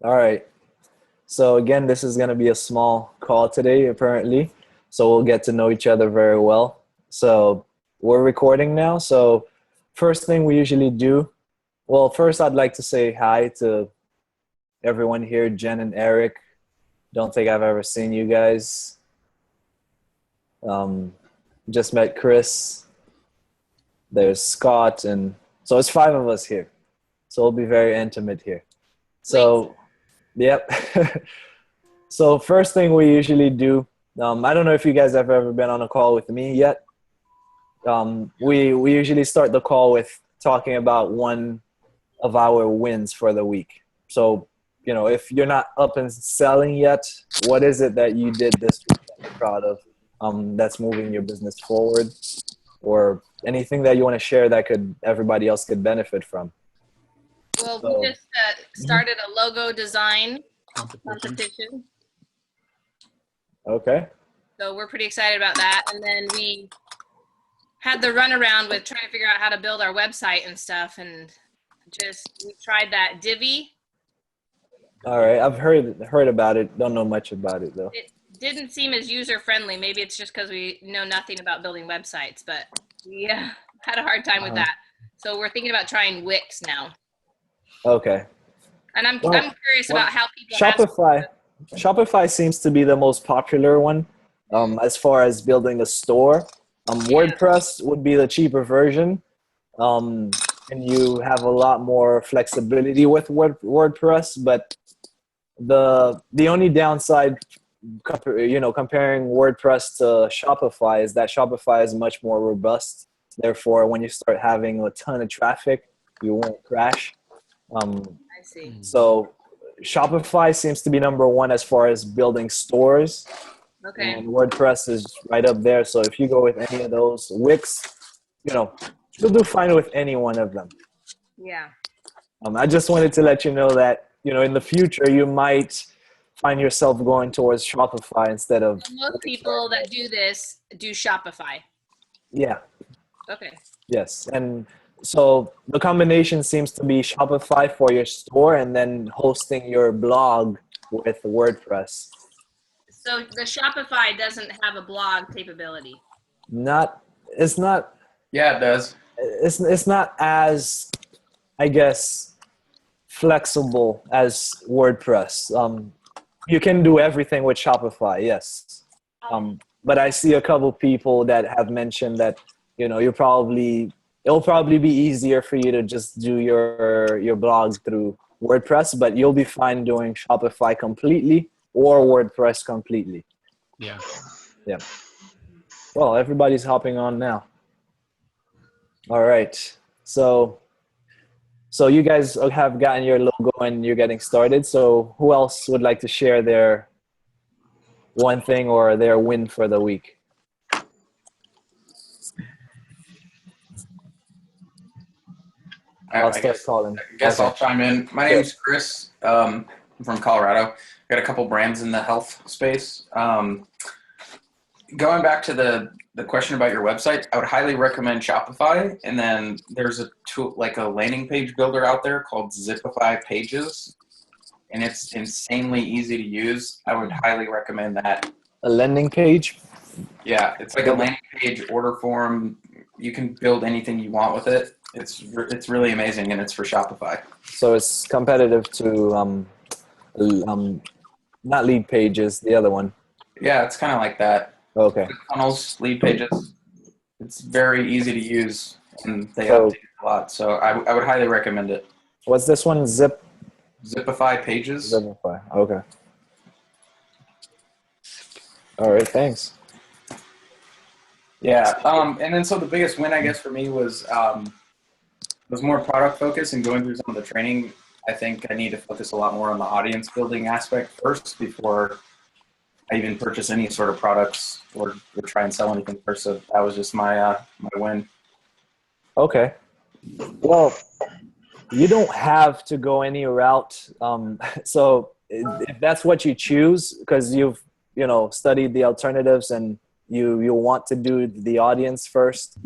All right. So again, this is going to be a small call today, apparently. So we'll get to know each other very well. So we're recording now. So first thing we usually do, well, first I'd like to say hi to everyone here, Jen and Eric. Don't think I've ever seen you guys. Um, just met Chris. There's Scott, and so it's five of us here. So we'll be very intimate here. Wait, So, yep. So first thing we usually do, I don't know if you guys have ever been on a call with me yet. We usually start the call with talking about one of our wins for the week. So, if you're not up and selling yet, what is it that you did this week that you're proud of, that's moving your business forward, or anything that you want to share that could everybody else could benefit from? well, we So, just mhm. started a logo design Competition. competition, Okay. so we're pretty excited about that. And then we had the runaround with trying to figure out how to build our website and stuff, and just we tried that Divi. All right. I've heard about it. Don't know much about it though. It didn't seem as user friendly. Maybe it's just because we know nothing about building websites, but we had a hard time with Uh-huh. that. So we're thinking about trying Wix now. Okay. And I'm Well, curious about well, how people have. Shopify Shopify seems to be the most popular one, Mm, as far as building a store. yeah. WordPress would be the cheaper version, um, and you have a lot more flexibility with WordPress. But the only downside, comparing WordPress to Shopify, is that Shopify is much more robust. Therefore, when you start having a ton of traffic, you won't crash. Um, I see. so Shopify seems to be number one as far as building stores, Okay. and WordPress is right up there. So if you go with any of those, Wix, you know, you'll do fine with any one of them. Yeah. I just wanted to let you know that, in the future you might find yourself going towards Shopify instead of So most Wix right people away. that do this do Shopify. Yeah, Okay. yes. And so the combination seems to be Shopify for your store and then hosting your blog with WordPress. So the Shopify doesn't have a blog capability. Not it's not Yeah, it does. it's not as, I guess, flexible as WordPress. You can do everything with Shopify, yes. But I see a couple people that have mentioned that it'll probably be easier for you to just do your blogs through WordPress, but you'll be fine doing Shopify completely or WordPress completely. Yeah. Yeah. Well, everybody's hopping on now. All right. So So you guys have gotten your logo and you're getting started. So who else would like to share their one thing or their win for the week? I'll I start guess calling. I guess Okay. I'll chime in. My Sure. name's Chris. I'm from Colorado. Got a couple brands in the health space. Going back to the question about your website, I would highly recommend Shopify. And then there's a tool like a landing page builder out there called Zipify Pages, and it's insanely easy to use. I would highly recommend that. A landing page. Yeah, it's like a What? landing page, order form. You can build anything you want with it. It's really amazing, and it's for Shopify. So it's competitive to um, not lead pages, the other one. Yeah, it's kind of like that. Okay. Funnels, lead pages. It's very easy to use, and they update So it a lot. So I would highly recommend it. what's this one? Zipify Pages. Zipify. Okay. All right. Thanks. Yeah, and then so the biggest win, I guess, for me was more product focus and going through some of the training. I think I need to focus a lot more on the audience building aspect first before I even purchase any sort of products or try and sell anything first. So that was just my win. Okay. Well, you don't have to go any route. So if that's what you choose, because you've studied the alternatives and you want to do the audience first.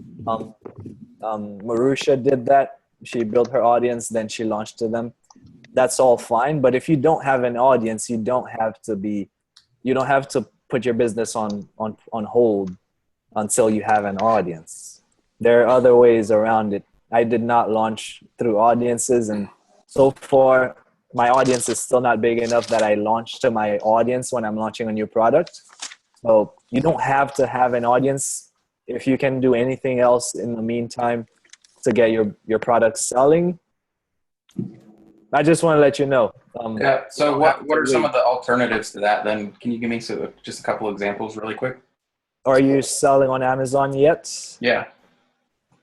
Marusha did that. She built her audience, then she launched to them. that's all fine. But if you don't have an audience, you don't have to put your business on hold until you have an audience. There are other ways around it. I did not launch through audiences, and so far my audience is still not big enough that I launch to my audience when I'm launching a new product. So you don't have to have an audience. If you can do anything else in the meantime to get your product selling, I just want to let you know. Yeah. So what are some of the alternatives to that then? Can you give me just a couple examples really quick? Are you selling on Amazon yet? Yeah.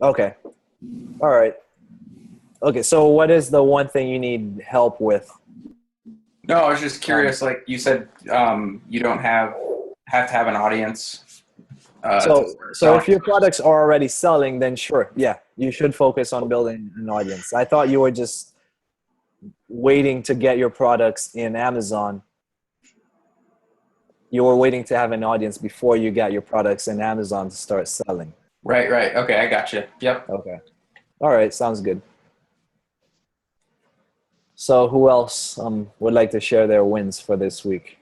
Okay. All right. Okay. So what is the one thing you need help with? No, I was just curious. Like you said, you don't have to have an audience. So if your products are already selling, then sure, yeah, you should focus on building an audience. I thought you were just waiting to get your products in Amazon. You were waiting to have an audience before you got your products in Amazon to start selling. Right. Okay, I got you. Yep. Okay. All right, sounds good. So who else would like to share their wins for this week?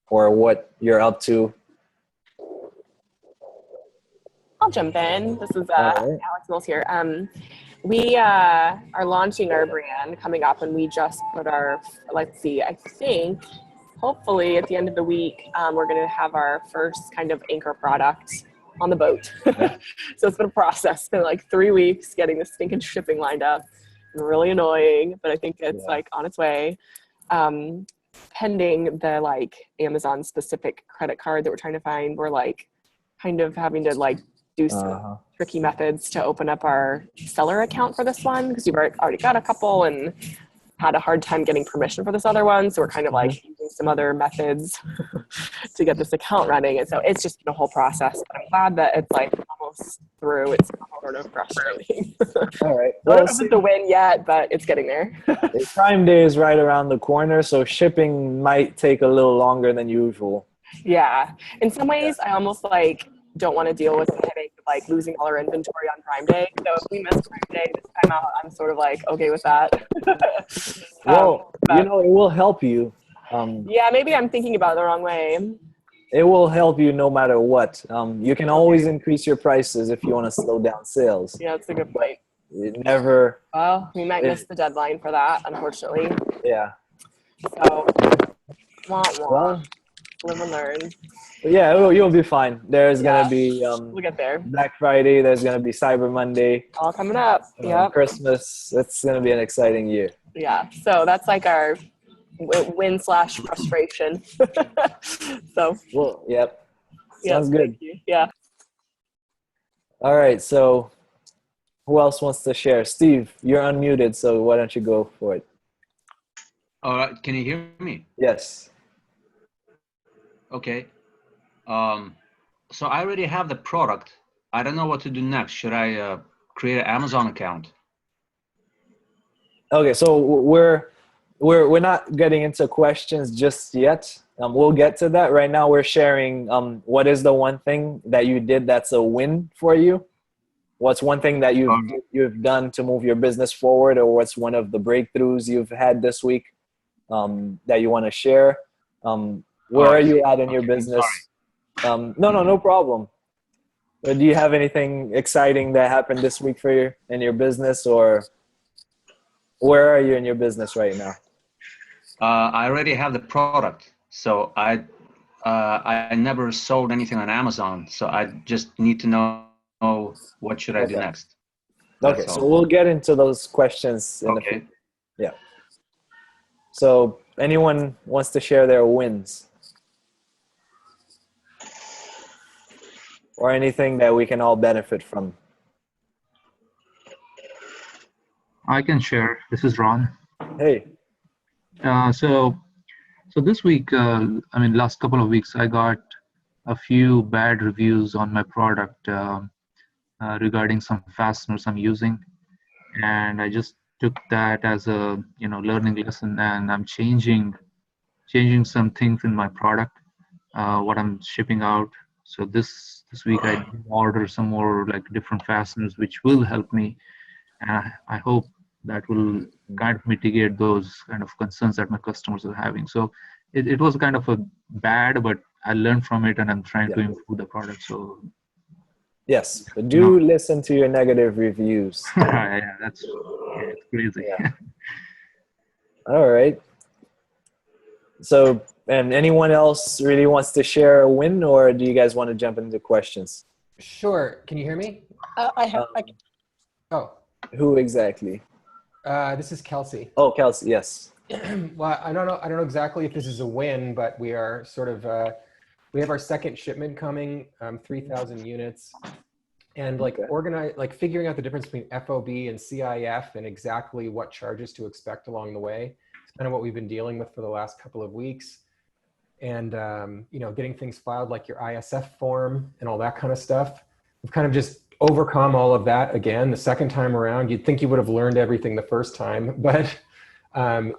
Or what you're up to? I'll jump in. This is right. Alex Mills here. We are launching our brand coming up, and we just put our, let's see, I think hopefully at the end of the week, we're going to have our first kind of anchor product on the boat. So it's been a process. It's been like 3 weeks getting the stinking shipping lined up. Really annoying, but I think it's like on its way. Pending the like Amazon specific credit card that we're trying to find, we're like kind of having to like do some tricky methods to open up our seller account for this one because we've already got a couple and had a hard time getting permission for this other one. So we're kind of like using some other methods to get this account running. And so it's just been a whole process, but I'm glad that it's like almost through. It's sort of frustrating. All right. I don't know if it's a win yet, but it's getting there. Prime Day is right around the corner, so shipping might take a little longer than usual. Yeah. In some ways, I almost like don't want to deal with the headache of like losing all our inventory on Prime Day. So if we miss Prime Day this time out, I'm sort of like okay with that. Well, you know, it will help you. Yeah, maybe I'm thinking about it the wrong way. It will help you no matter what. You can always increase your prices if you want to slow down sales. Yeah, that's a good point. It never. Well, we might miss the deadline for that, unfortunately. Yeah. So, Well, live and learn. Yeah, you'll be fine. There's gonna be we'll get there. Black Friday. There's gonna be Cyber Monday. All coming up. Yeah. Christmas. It's gonna be an exciting year. Yeah. So that's like our win/frustration. So. Well, yep. Sounds good. Thank you. Yeah. All right. So, who else wants to share? Steve, you're unmuted, so why don't you go for it? All right. Can you hear me? Yes. Okay. So I already have the product. I don't know what to do next. Should I create an Amazon account? Okay, so we're not getting into questions just yet. We'll get to that. Right now, we're sharing what is the one thing that you did that's a win for you. What's one thing that you've done to move your business forward, or what's one of the breakthroughs you've had this week that you want to share? Where are you at in your business? No problem. Do you have anything exciting that happened this week for you in your business, or where are you in your business right now? I already have the product, so I never sold anything on Amazon, so I just need to know what should I do next. Okay, so we'll get into those questions in the future. Yeah. So anyone wants to share their wins? Or anything that we can all benefit from? I can share. This is Ron. Hey. So this week, last couple of weeks, I got a few bad reviews on my product regarding some fasteners I'm using, and I just took that as a learning lesson, and I'm changing some things in my product, what I'm shipping out. So this week I order some more like different fasteners, which will help me, and I hope that will kind of mitigate those kind of concerns that my customers are having. So it was kind of a bad, but I learned from it and I'm trying to improve the product. So yes, but do listen to your negative reviews. yeah, it's crazy. Yeah. All right. So, and anyone else really wants to share a win, or do you guys want to jump into questions? Sure. Can you hear me? Oh, Who exactly? this is Kelsey. Oh, Kelsey, yes. Well, I don't know exactly if this is a win, but we are sort of, we have our second shipment coming, 3,000 units. And like figuring out the difference between FOB and CIF and exactly what charges to expect along the way. It's kind of what we've been dealing with for the last couple of weeks. And, you know, getting things filed like your ISF form and all that kind of stuff. We've kind of just overcome all of that again the second time around. You'd think you would have learned everything the first time, but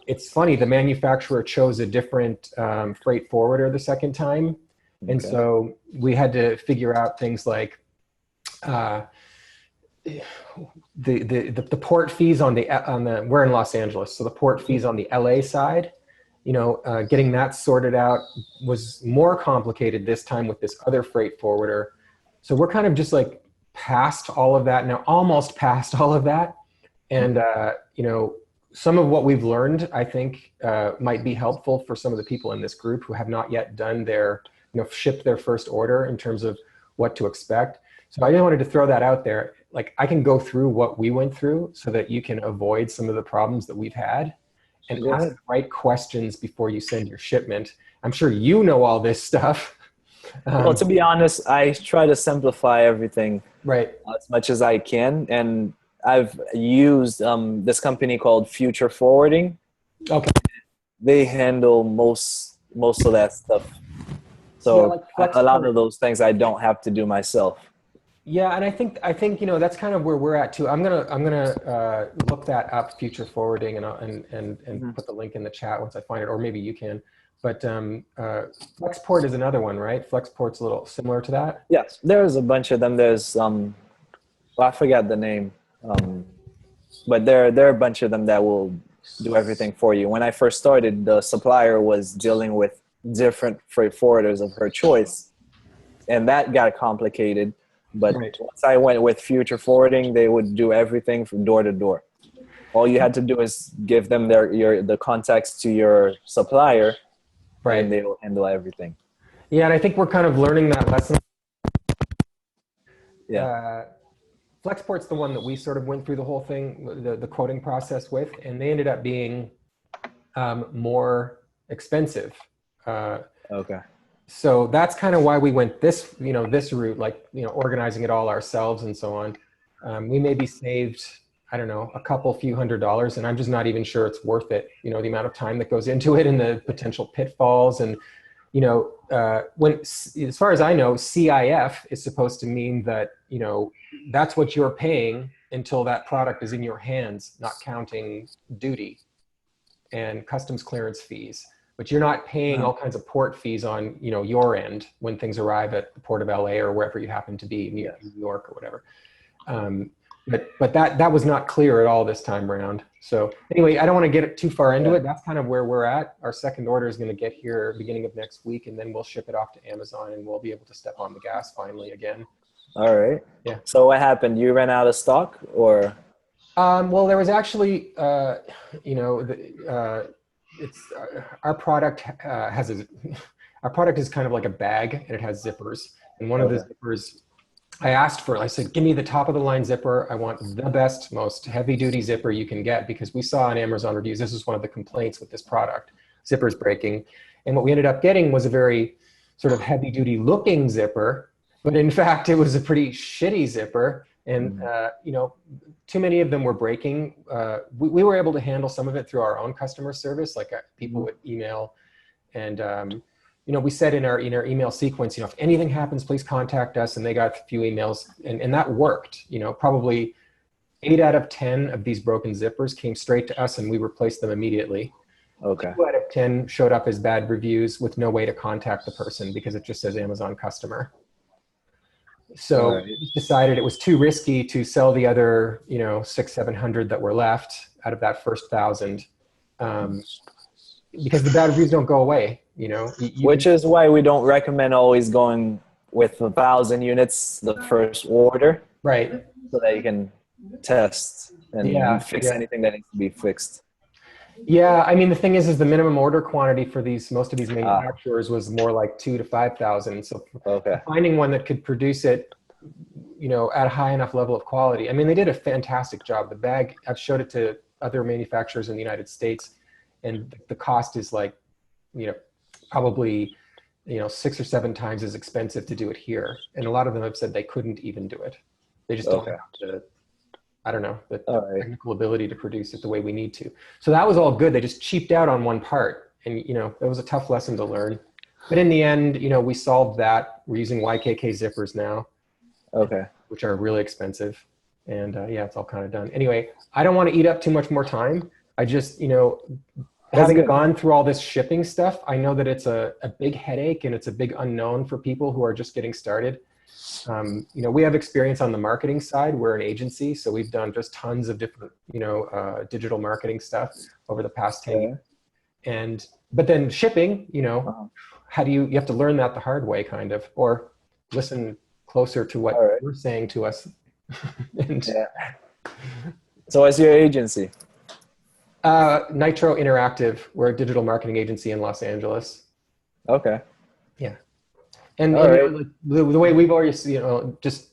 it's funny, the manufacturer chose a different freight forwarder the second time. And so we had to figure out things like the port fees on the we're in Los Angeles, so the port fees on the LA side, you know, getting that sorted out was more complicated this time with this other freight forwarder. So we're kind of just like past all of that now, almost past all of that. And, you know, some of what we've learned, I think, might be helpful for some of the people in this group who have not yet done their, you know, shipped their first order in terms of what to expect. So I just wanted to throw that out there. Like, I can go through what we went through so that you can avoid some of the problems that we've had and ask the right questions before you send your shipment. I'm sure you know all this stuff. Well, to be honest, I try to simplify everything right as much as I can. And I've used this company called Future Forwarding. Okay. They handle most of that stuff. So yeah, a lot of those things I don't have to do myself. Yeah, and I think you know that's kind of where we're at too. I'm gonna look that up, Future Forwarding, and put the link in the chat once I find it, or maybe you can. But Flexport is another one, right? Flexport's a little similar to that. Yes, there's a bunch of them. There's well, I forgot the name, but there are a bunch of them that will do everything for you. When I first started, the supplier was dealing with different freight forwarders of her choice, and that got complicated. But once I went with Future Forwarding, they would do everything from door to door. All you had to do is give them the contacts to your supplier, and they will handle everything. Yeah, and I think we're kind of learning that lesson. Yeah. Flexport's the one that we sort of went through the whole thing, the quoting process with, and they ended up being more expensive. Okay. So that's kind of why we went this route, like, you know, organizing it all ourselves and so on. We maybe saved, I don't know, a few $100s, and I'm just not even sure it's worth it. You know, the amount of time that goes into it and the potential pitfalls. And, you know, as far as I know, CIF is supposed to mean that, you know, that's what you're paying until that product is in your hands, not counting duty and customs clearance fees. But you're not paying all kinds of port fees on, you know, your end when things arrive at the port of LA or wherever you happen to be, New York or whatever. But that was not clear at all this time around. So anyway, I don't want to get too far into it. That's kind of where we're at. Our second order is going to get here beginning of next week, and then we'll ship it off to Amazon, and we'll be able to step on the gas finally again. All right. Yeah. So what happened? You ran out of stock, or? Well, there was actually, you know, it's our product our product is kind of like a bag, and it has zippers. And one of the zippers I said, give me the top of the line zipper. I want the best, most heavy duty zipper you can get, because we saw on Amazon reviews, this is one of the complaints with this product, zippers breaking. And what we ended up getting was a very sort of heavy duty looking zipper, but in fact, it was a pretty shitty zipper. And, you know, too many of them were breaking. We were able to handle some of it through our own customer service, like people would email. And, you know, we said in our email sequence, you know, if anything happens, please contact us. And they got a few emails, and that worked. You know, probably 8 out of 10 of these broken zippers came straight to us, and we replaced them immediately. Okay. 2 out of 10 showed up as bad reviews with no way to contact the person because it just says Amazon customer. So we decided it was too risky to sell the other, you know, 600-700 that were left. out of that first 1,000, because the bad reviews don't go away. Which is why we don't recommend always going with 1,000 units the first order, right. so that you can test and fix Yeah. anything that needs to be fixed. Yeah, I mean, the thing is the minimum order quantity for most of these manufacturers was more like 2,000 to 5,000. So finding one that could produce it, at a high enough level of quality. I mean, they did a fantastic job. The bag, I've showed it to other manufacturers in the United States, and the cost is like, probably, 6 or 7 times as expensive to do it here. And a lot of them have said they couldn't even do it. They just don't have the, I don't know, the technical ability to produce it the way we need to. So that was all good. They just cheaped out on one part. And, it was a tough lesson to learn. But in the end, we solved that. We're using YKK zippers now. Which are really expensive. And it's all kind of done. Anyway, I don't want to eat up too much more time. I just, having gone through all this shipping stuff, I know that it's a big headache and it's a big unknown for people who are just getting started. We have experience on the marketing side. We're an agency, so we've done just tons of different, digital marketing stuff over the past 10 years. But then shipping, how do you have to learn that the hard way, kind of, or listen closer to what you're saying to us. So what's your agency? Nitro Interactive. We're a digital marketing agency in Los Angeles. Okay. Yeah. And the way we've always, just,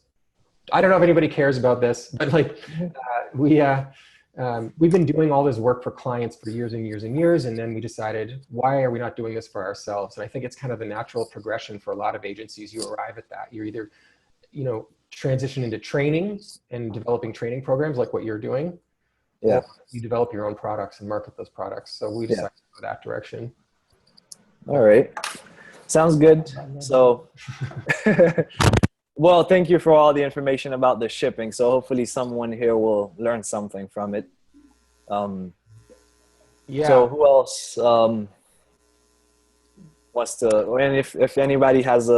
I don't know if anybody cares about this, but we've been doing all this work for clients for years and years and years. And then we decided, why are we not doing this for ourselves? And I think it's kind of the natural progression for a lot of agencies. You arrive at that. You're either, transition into training and developing training programs like what you're doing. Or you develop your own products and market those products. So we decided to go that direction. All right. Sounds good. So, well, thank you for all the information about the shipping. So hopefully someone here will learn something from it. So who else wants to, and if anybody has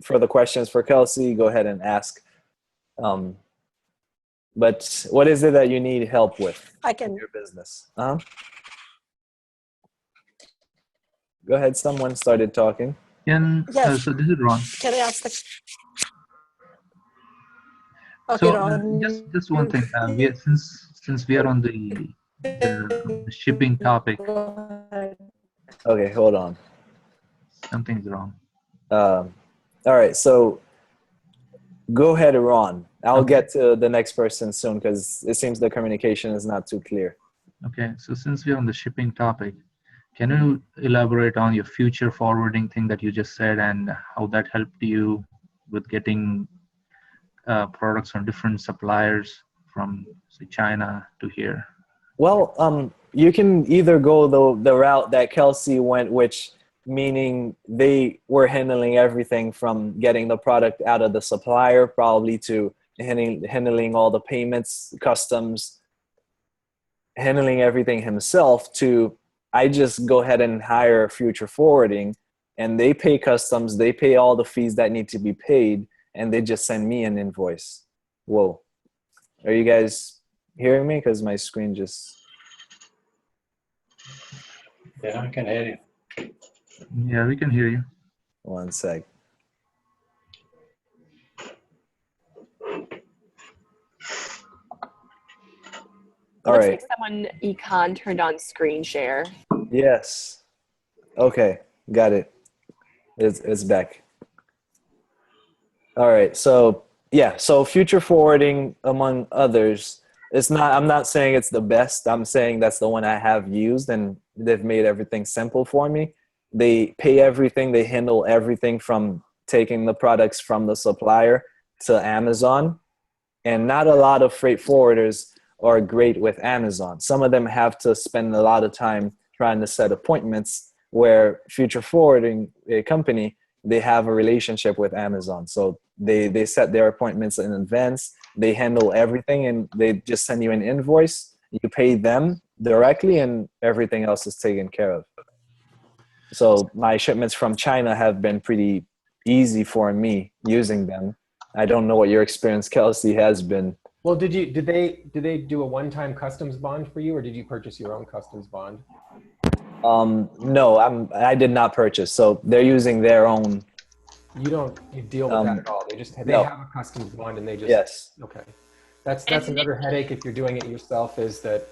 further questions for Kelsey, go ahead and ask. But what is it that you need help with in your business? Go ahead. Someone started talking. Yes. So this is Ron. Can I ask the? Okay, so Ron. Just one thing. Since we are on the shipping topic. Okay, hold on. Something's wrong. All right. So go ahead, Ron. I'll get to the next person soon because it seems the communication is not too clear. Okay. So since we're on the shipping topic, can you elaborate on your future forwarding thing that you just said and how that helped you with getting products from different suppliers from, say, China to here? Well, you can either go the route that Kelsey went, which meaning they were handling everything from getting the product out of the supplier, probably to handling all the payments, customs, handling everything himself, to I just go ahead and hire future forwarding and they pay customs, they pay all the fees that need to be paid, and they just send me an invoice. Whoa. Are you guys hearing me? Because my screen just... Yeah, I can hear you. Yeah, we can hear you. One sec. All looks right. like someone, Econ, turned on screen share. Yes. Okay, got it. It's back. All right. So yeah. So future forwarding, among others, it's not. I'm not saying it's the best. I'm saying that's the one I have used, and they've made everything simple for me. They pay everything. They handle everything from taking the products from the supplier to Amazon, and not a lot of freight forwarders are great with Amazon. Some of them have to spend a lot of time trying to set appointments, where future forwarding a company, they have a relationship with Amazon. So they set their appointments in advance, they handle everything, and they just send you an invoice. You pay them directly and everything else is taken care of. So my shipments from China have been pretty easy for me using them. I don't know what your experience, Kelsey, has been. Well, did they do a one-time customs bond for you, or did you purchase your own customs bond? No, I did not purchase. So they're using their own. You don't deal with that at all. They no. have a customs bond and they just Yes. Okay. That's another headache if you're doing it yourself, is that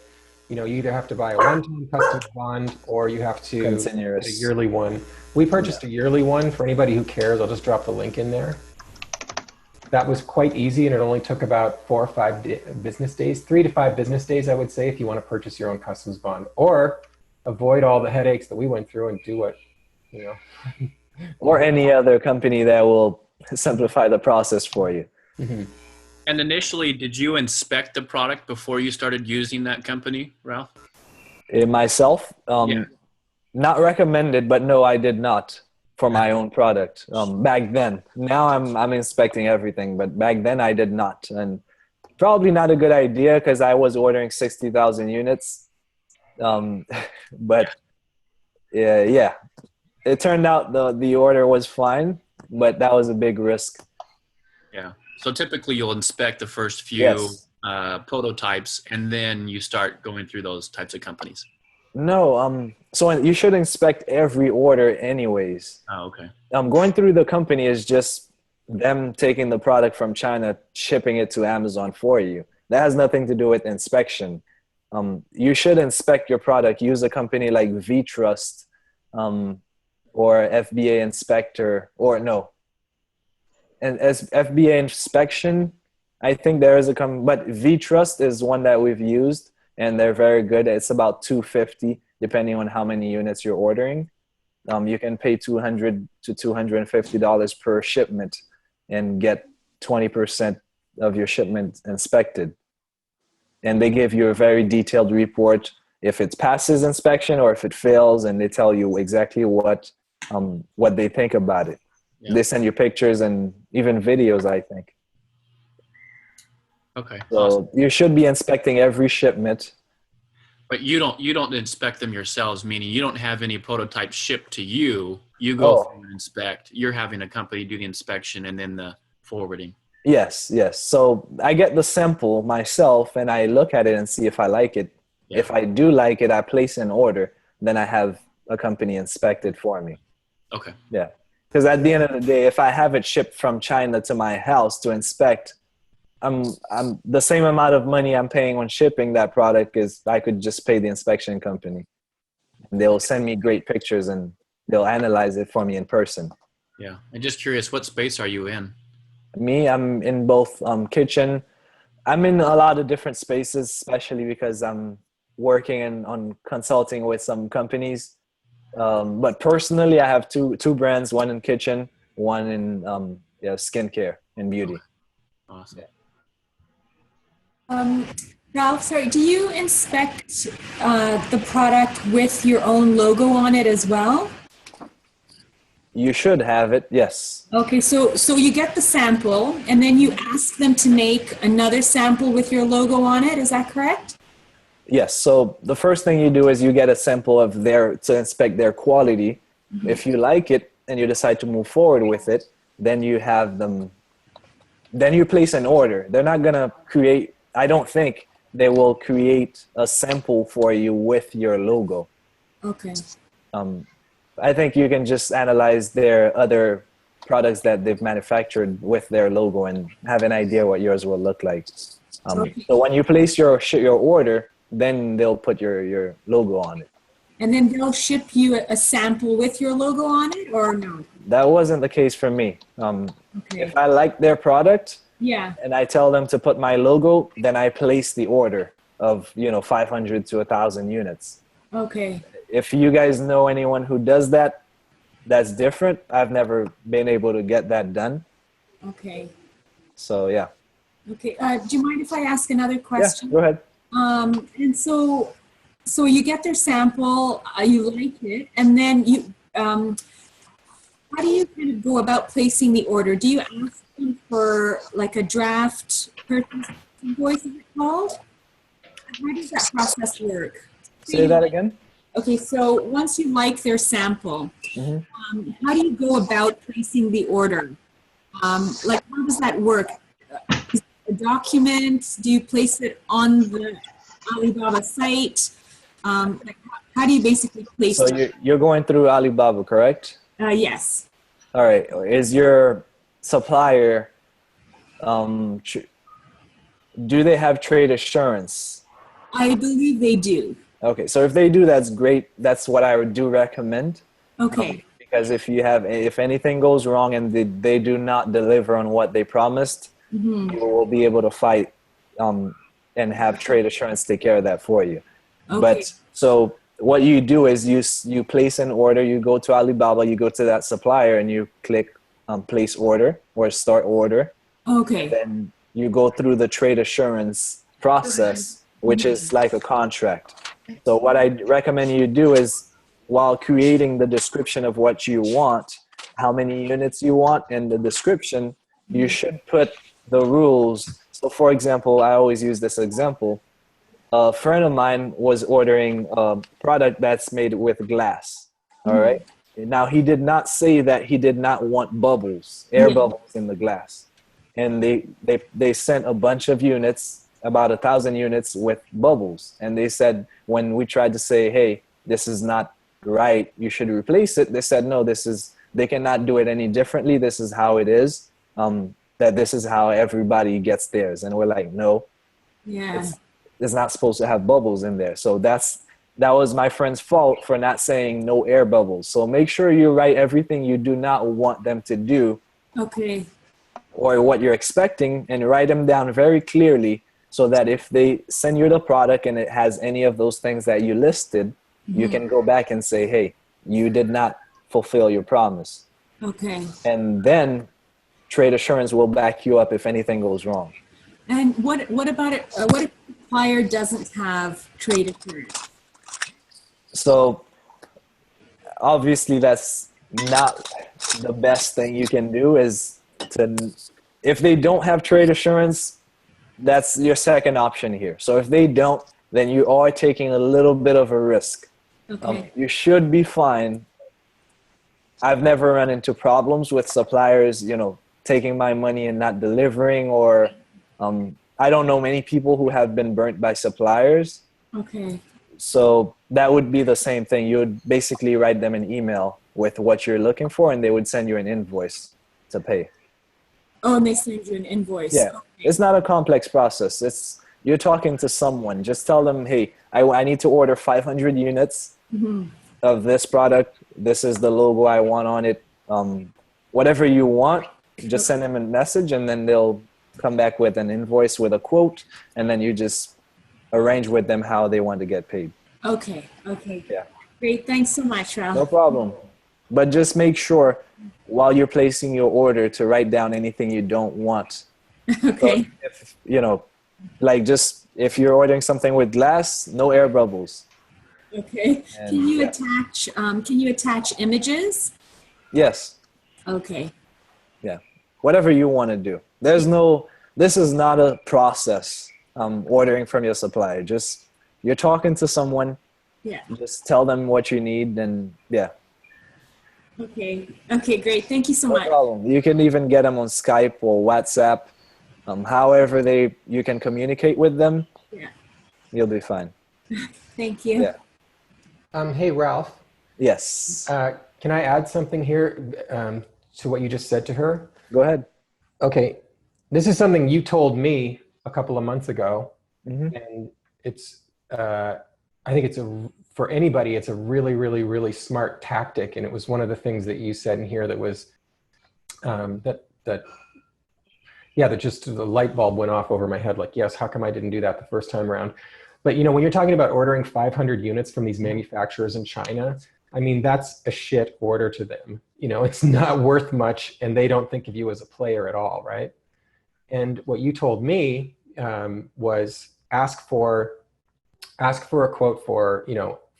you either have to buy a one-time customs bond or you have to get a yearly one. We purchased a yearly one. For anybody who cares, I'll just drop the link in there. That was quite easy, and it only took about 4 or 5 business days, 3 to 5 business days, I would say, if you want to purchase your own customs bond, or avoid all the headaches that we went through and do what, Or any other company that will simplify the process for you. Mm-hmm. And initially, did you inspect the product before you started using that company, Ralph? Myself, not recommended, but no, I did not for my own product back then. Now I'm inspecting everything, but back then I did not, and probably not a good idea because I was ordering 60,000 units. But yeah, it turned out the order was fine, but that was a big risk. Yeah. So typically you'll inspect the first few prototypes, and then you start going through those types of companies. No, so you should inspect every order anyways. Oh, okay. Going through the company is just them taking the product from China, shipping it to Amazon for you. That has nothing to do with inspection. You should inspect your product. Use a company like VTrust or FBA Inspector, or no. And as FBA Inspection, I think there is a company, but VTrust is one that we've used, and they're very good. It's about $250 depending on how many units you're ordering. You can pay $200 to $250 per shipment and get 20% of your shipment inspected. And they give you a very detailed report if it passes inspection or if it fails, and they tell you exactly what they think about it. Yeah. They send you pictures and even videos, I think. Okay. So awesome. You should be inspecting every shipment. But you don't inspect them yourselves, meaning you don't have any prototypes shipped to you. You go through and inspect. You're having a company do the inspection and then the forwarding. Yes. So I get the sample myself and I look at it and see if I like it. Yeah. If I do like it, I place an order. Then I have a company inspect it for me. Okay. Yeah. Because at the end of the day, if I have it shipped from China to my house to inspect, I'm the same amount of money I'm paying on shipping that product is I could just pay the inspection company. And they'll send me great pictures and they'll analyze it for me in person. Yeah. I'm just curious, what space are you in? Me, I'm in both kitchen. I'm in a lot of different spaces, especially because I'm working on consulting with some companies. But personally, I have two brands, one in kitchen, one in skincare and beauty. Awesome. Ralph, sorry, do you inspect the product with your own logo on it as well? You should have it, yes. Okay, so you get the sample and then you ask them to make another sample with your logo on it, is that correct? Yes, so the first thing you do is you get a sample of to inspect their quality. Mm-hmm. If you like it and you decide to move forward with it, then you have them, then you place an order. They're not gonna create, I don't think they will create a sample for you with your logo. Okay. I think you can just analyze their other products that they've manufactured with their logo and have an idea what yours will look like. Okay. So when you place your order, then they'll put your logo on it. And then they'll ship you a sample with your logo on it, or no? That wasn't the case for me. Okay. If I like their product, yeah, and I tell them to put my logo, then I place the order of 500 to 1,000 units. Okay. If you guys know anyone who does that, that's different. I've never been able to get that done. Okay. So yeah. Okay. Do you mind if I ask another question? Yeah, go ahead. And so you get their sample, you like it, and then you, how do you kind of go about placing the order? Do you ask them for like a draft purchase invoice, is it called? How does that process work? Say that again. Okay, so once you like their sample, mm-hmm. How do you go about placing the order? Like, how does that work? Is it a document? Do you place it on the Alibaba site? Like, how do you basically place So it? you're going through Alibaba, correct? Yes. All right. Is your supplier, do they have trade assurance? I believe they do. Okay, so if they do, that's great. That's what I would do recommend. Okay. Because if anything goes wrong and they do not deliver on what they promised, Mm-hmm. you will be able to fight and have trade assurance take care of that for you. Okay. But so what you do is you place an order, you go to Alibaba, you go to that supplier and you click place order or start order. Okay. Then you go through the trade assurance process, which is like a contract. So what I recommend you do is, while creating the description of what you want, how many units you want in the description, you should put the rules. So for example, I always use this example. A friend of mine was ordering a product that's made with glass. All right. Now he did not say that he did not want bubbles, air bubbles in the glass. And they sent a bunch of units, about 1,000 units with bubbles. And they said, when we tried to say, hey, this is not right, you should replace it, they said, no, they cannot do it any differently. This is how it is. That this is how everybody gets theirs. And we're like, no, Yeah. it's not supposed to have bubbles in there. So that was my friend's fault for not saying no air bubbles. So make sure you write everything you do not want them to do. Okay. Or what you're expecting, and write them down very clearly, so that if they send you the product and it has any of those things that you listed, you can go back and say, hey, you did not fulfill your promise. Okay. And then trade assurance will back you up if anything goes wrong. And what about it? What if the supplier doesn't have trade assurance? So obviously that's not the best thing you can do. Is to, if they don't have trade assurance, that's your second option here. So if they don't, then you are taking a little bit of a risk. Okay. You should be fine. I've never run into problems with suppliers, taking my money and not delivering, or I don't know many people who have been burnt by suppliers. Okay. So that would be the same thing. You would basically write them an email with what you're looking for, and they would send you an invoice to pay. Oh, and they send you an invoice. Yeah, Okay. it's not a complex process. You're talking to someone. Just tell them, hey, I need to order 500 units of this product. This is the logo I want on it. Whatever you want, just send them a message, and then they'll come back with an invoice with a quote, and then you just arrange with them how they want to get paid. Okay. Okay. Yeah. Great. Thanks so much, Ralph. No problem. But just make sure while you're placing your order to write down anything you don't want. Okay. So if, like just if you're ordering something with glass, no air bubbles. Okay. And, Can you yeah. attach images? Yes. Okay. Yeah. Whatever you want to do. This is not a process, ordering from your supplier. Just, you're talking to someone. Yeah. Just tell them what you need, and yeah. Okay. Okay, great. Thank you so No much. problem. You can even get them on Skype or WhatsApp. However you can communicate with them. Yeah. You'll be fine. Thank you. Yeah. Hey, Ralph, Yes. can I add something here to what you just said to her? Go ahead. Okay, this is something you told me a couple of months ago, Mm-hmm. and it's I think for anybody, it's a really, really, really smart tactic, and it was one of the things that you said in here that was that just the light bulb went off over my head. Like, yes, how come I didn't do that the first time around? But when you're talking about ordering 500 units from these manufacturers in China, I mean, that's a shit order to them. It's not worth much, and they don't think of you as a player at all, right? And what you told me was ask for a quote for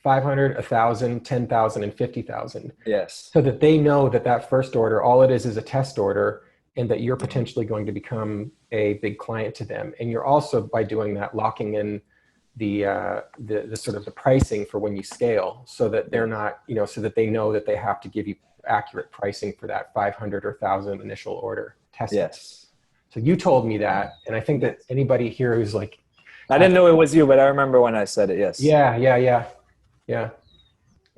500, 1,000, 10,000, and 50,000. Yes. So that they know that first order, all it is a test order, and that you're potentially going to become a big client to them. And you're also, by doing that, locking in the sort of the pricing for when you scale, so that they're not, so that they know that they have to give you accurate pricing for that 500 or 1,000 initial order testing. Yes. So you told me that, and I think that anybody here who's like, I didn't know it was you, but I remember when I said it. Yes. yeah.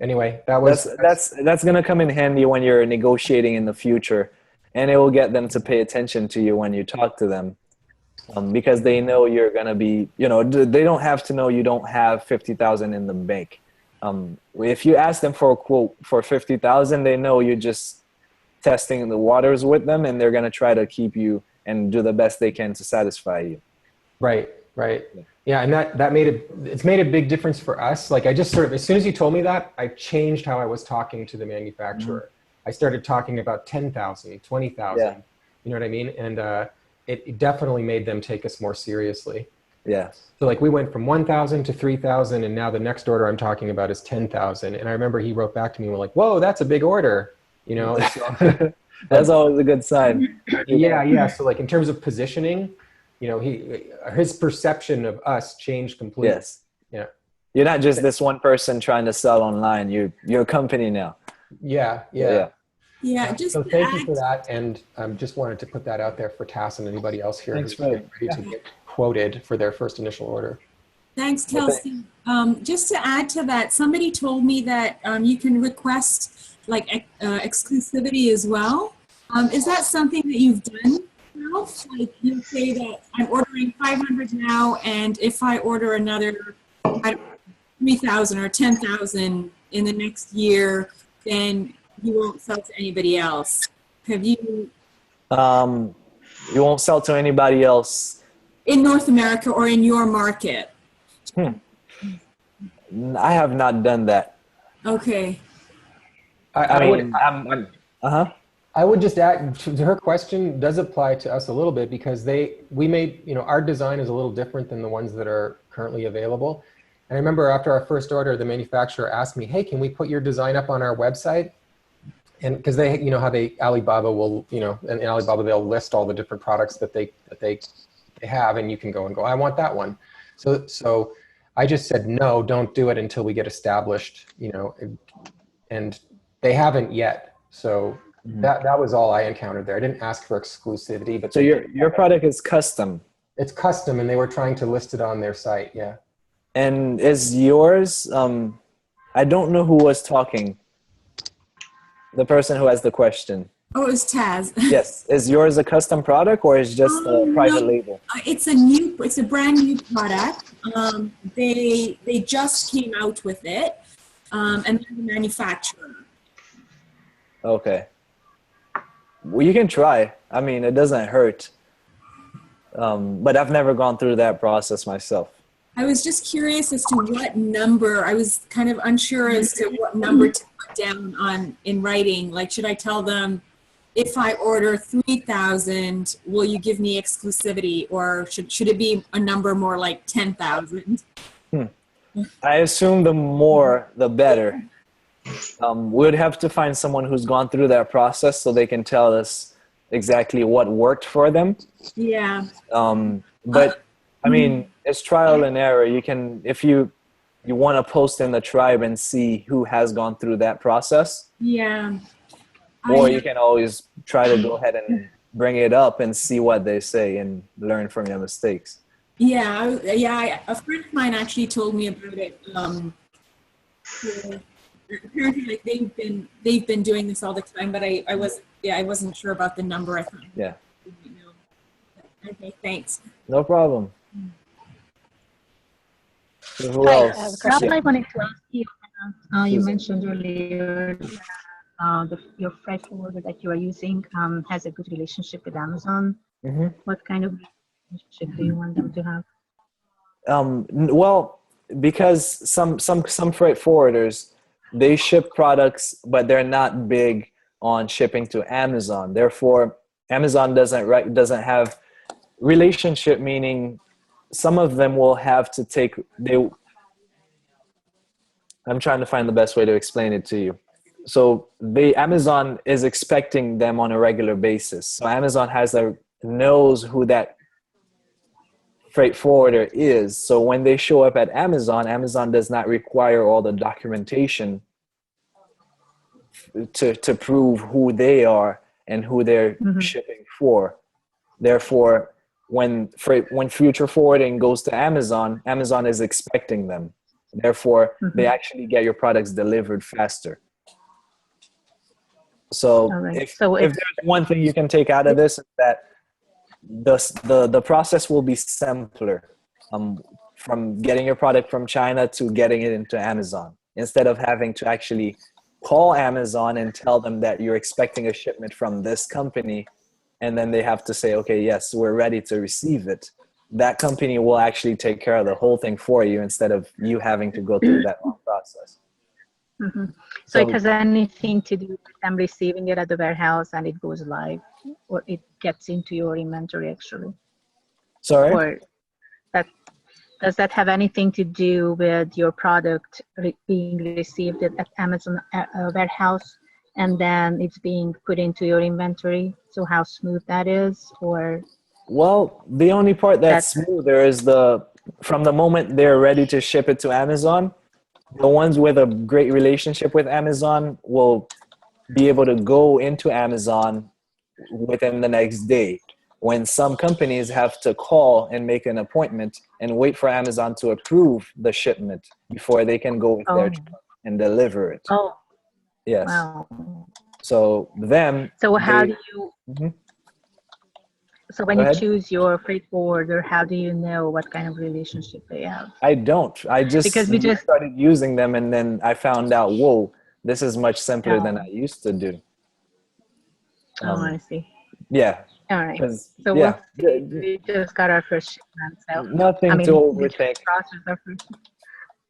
Anyway, That's gonna come in handy when you're negotiating in the future, and it will get them to pay attention to you when you talk to them, because they know you're gonna be. They don't have to know you don't have 50,000 in the bank. If you ask them for a quote for 50,000, they know you're just testing the waters with them, and they're gonna try to keep you and do the best they can to satisfy you. Right. Yeah, and it's made a big difference for us. Like I just sort of, as soon as you told me that, I changed how I was talking to the manufacturer. I started talking about 10,000, 20,000. Yeah. You know what I mean? And it definitely made them take us more seriously. Yeah. So like we went from 1,000 to 3,000, and now the next order I'm talking about is 10,000. And I remember he wrote back to me and was like, "Whoa, that's a big order." And so, That's always a good sign. Yeah. So like in terms of positioning, his perception of us changed completely. Yes. Yeah. You're not just this one person trying to sell online. You're a company now. Yeah. Just so thank you for that, and just wanted to put that out there for Tass and anybody else here who's ready to get quoted for their first initial order. Thanks, Kelsey. Just to add to that, somebody told me that you can request like exclusivity as well. Is that something that you've done, Ralph? Like you say that I'm ordering 500 now, and if I order another 3,000 or 10,000 in the next year, then you won't sell to anybody else. Have you? You won't sell to anybody else in North America or in your market? I have not done that. Okay. I would just add to her question does apply to us a little bit, because we made, our design is a little different than the ones that are currently available. And I remember after our first order, the manufacturer asked me, "Hey, can we put your design up on our website?" And because they, how Alibaba will, and Alibaba, they'll list all the different products that they have, and you can go and go, "I want that one." So I just said, "No, don't do it until we get established," and they haven't yet. So that was all I encountered there. I didn't ask for exclusivity, but so your product is custom. It's custom, and they were trying to list it on their site. Yeah. And is yours? I don't know who was talking. The person who has the question. Oh, it was Taz. Yes. Is yours a custom product, or is just a private label? It's a brand new product. They just came out with it, and they're the manufacturer. Okay. Well, you can try. I mean, it doesn't hurt. But I've never gone through that process myself. I was just curious as to what number. I was kind of unsure as to what number to put down in writing. Like, should I tell them, if I order 3,000, will you give me exclusivity, or should it be a number more like 10,000? I assume the more, the better. We'd have to find someone who's gone through that process so they can tell us exactly what worked for them. Yeah. But I mean, it's trial and error. You can, if you want to post in the tribe and see who has gone through that process. Yeah. Or you can always try to go ahead and bring it up and see what they say and learn from your mistakes. Yeah. A friend of mine actually told me about it. Apparently, like they've been doing this all the time, but I wasn't sure about the number. I thought. Yeah. Okay. Thanks. No problem. So who Hi, else? Ralph, I wanted to ask you. You mentioned earlier your freight forwarder that you are using has a good relationship with Amazon. Mm-hmm. What kind of relationship do you want them to have? Well, because some freight forwarders, they ship products, but they're not big on shipping to Amazon. Therefore, Amazon doesn't have relationship, meaning some of them will have to take. I'm trying to find the best way to explain it to you. So Amazon is expecting them on a regular basis. So Amazon knows who that freight forwarder is. So when they show up at Amazon does not require all the documentation to prove who they are and who they're shipping for. Therefore, when future forwarding goes to Amazon, Amazon is expecting them. Therefore, they actually get your products delivered faster. So if there's one thing you can take out of this, is that the process will be simpler, from getting your product from China to getting it into Amazon, instead of having to actually call Amazon and tell them that you're expecting a shipment from this company, and then they have to say, okay, yes, we're ready to receive it. That company will actually take care of the whole thing for you, instead of you having to go through that long process. So it has anything to do with them receiving it at the warehouse and it goes live, or it gets into your inventory actually? Sorry? Or does that have anything to do with your product being received at Amazon warehouse and then it's being put into your inventory? So how smooth that is, or? Well, the only part that's smoother is from the moment they're ready to ship it to Amazon, the ones with a great relationship with Amazon will be able to go into Amazon within the next day, when some companies have to call and make an appointment and wait for Amazon to approve the shipment before they can go with their truck and deliver it. Oh, yes. Wow. So them. So how do you? So when Go you ahead. choose your freight forwarder, how do you know what kind of relationship they have? I don't. I just Because we just started using them, and then I found out, whoa, this is much simpler than I used to do. I see. Yeah. All right. 'Cause, So yeah, we just got our first shipment. So nothing I mean, to we just overthink. processed our first.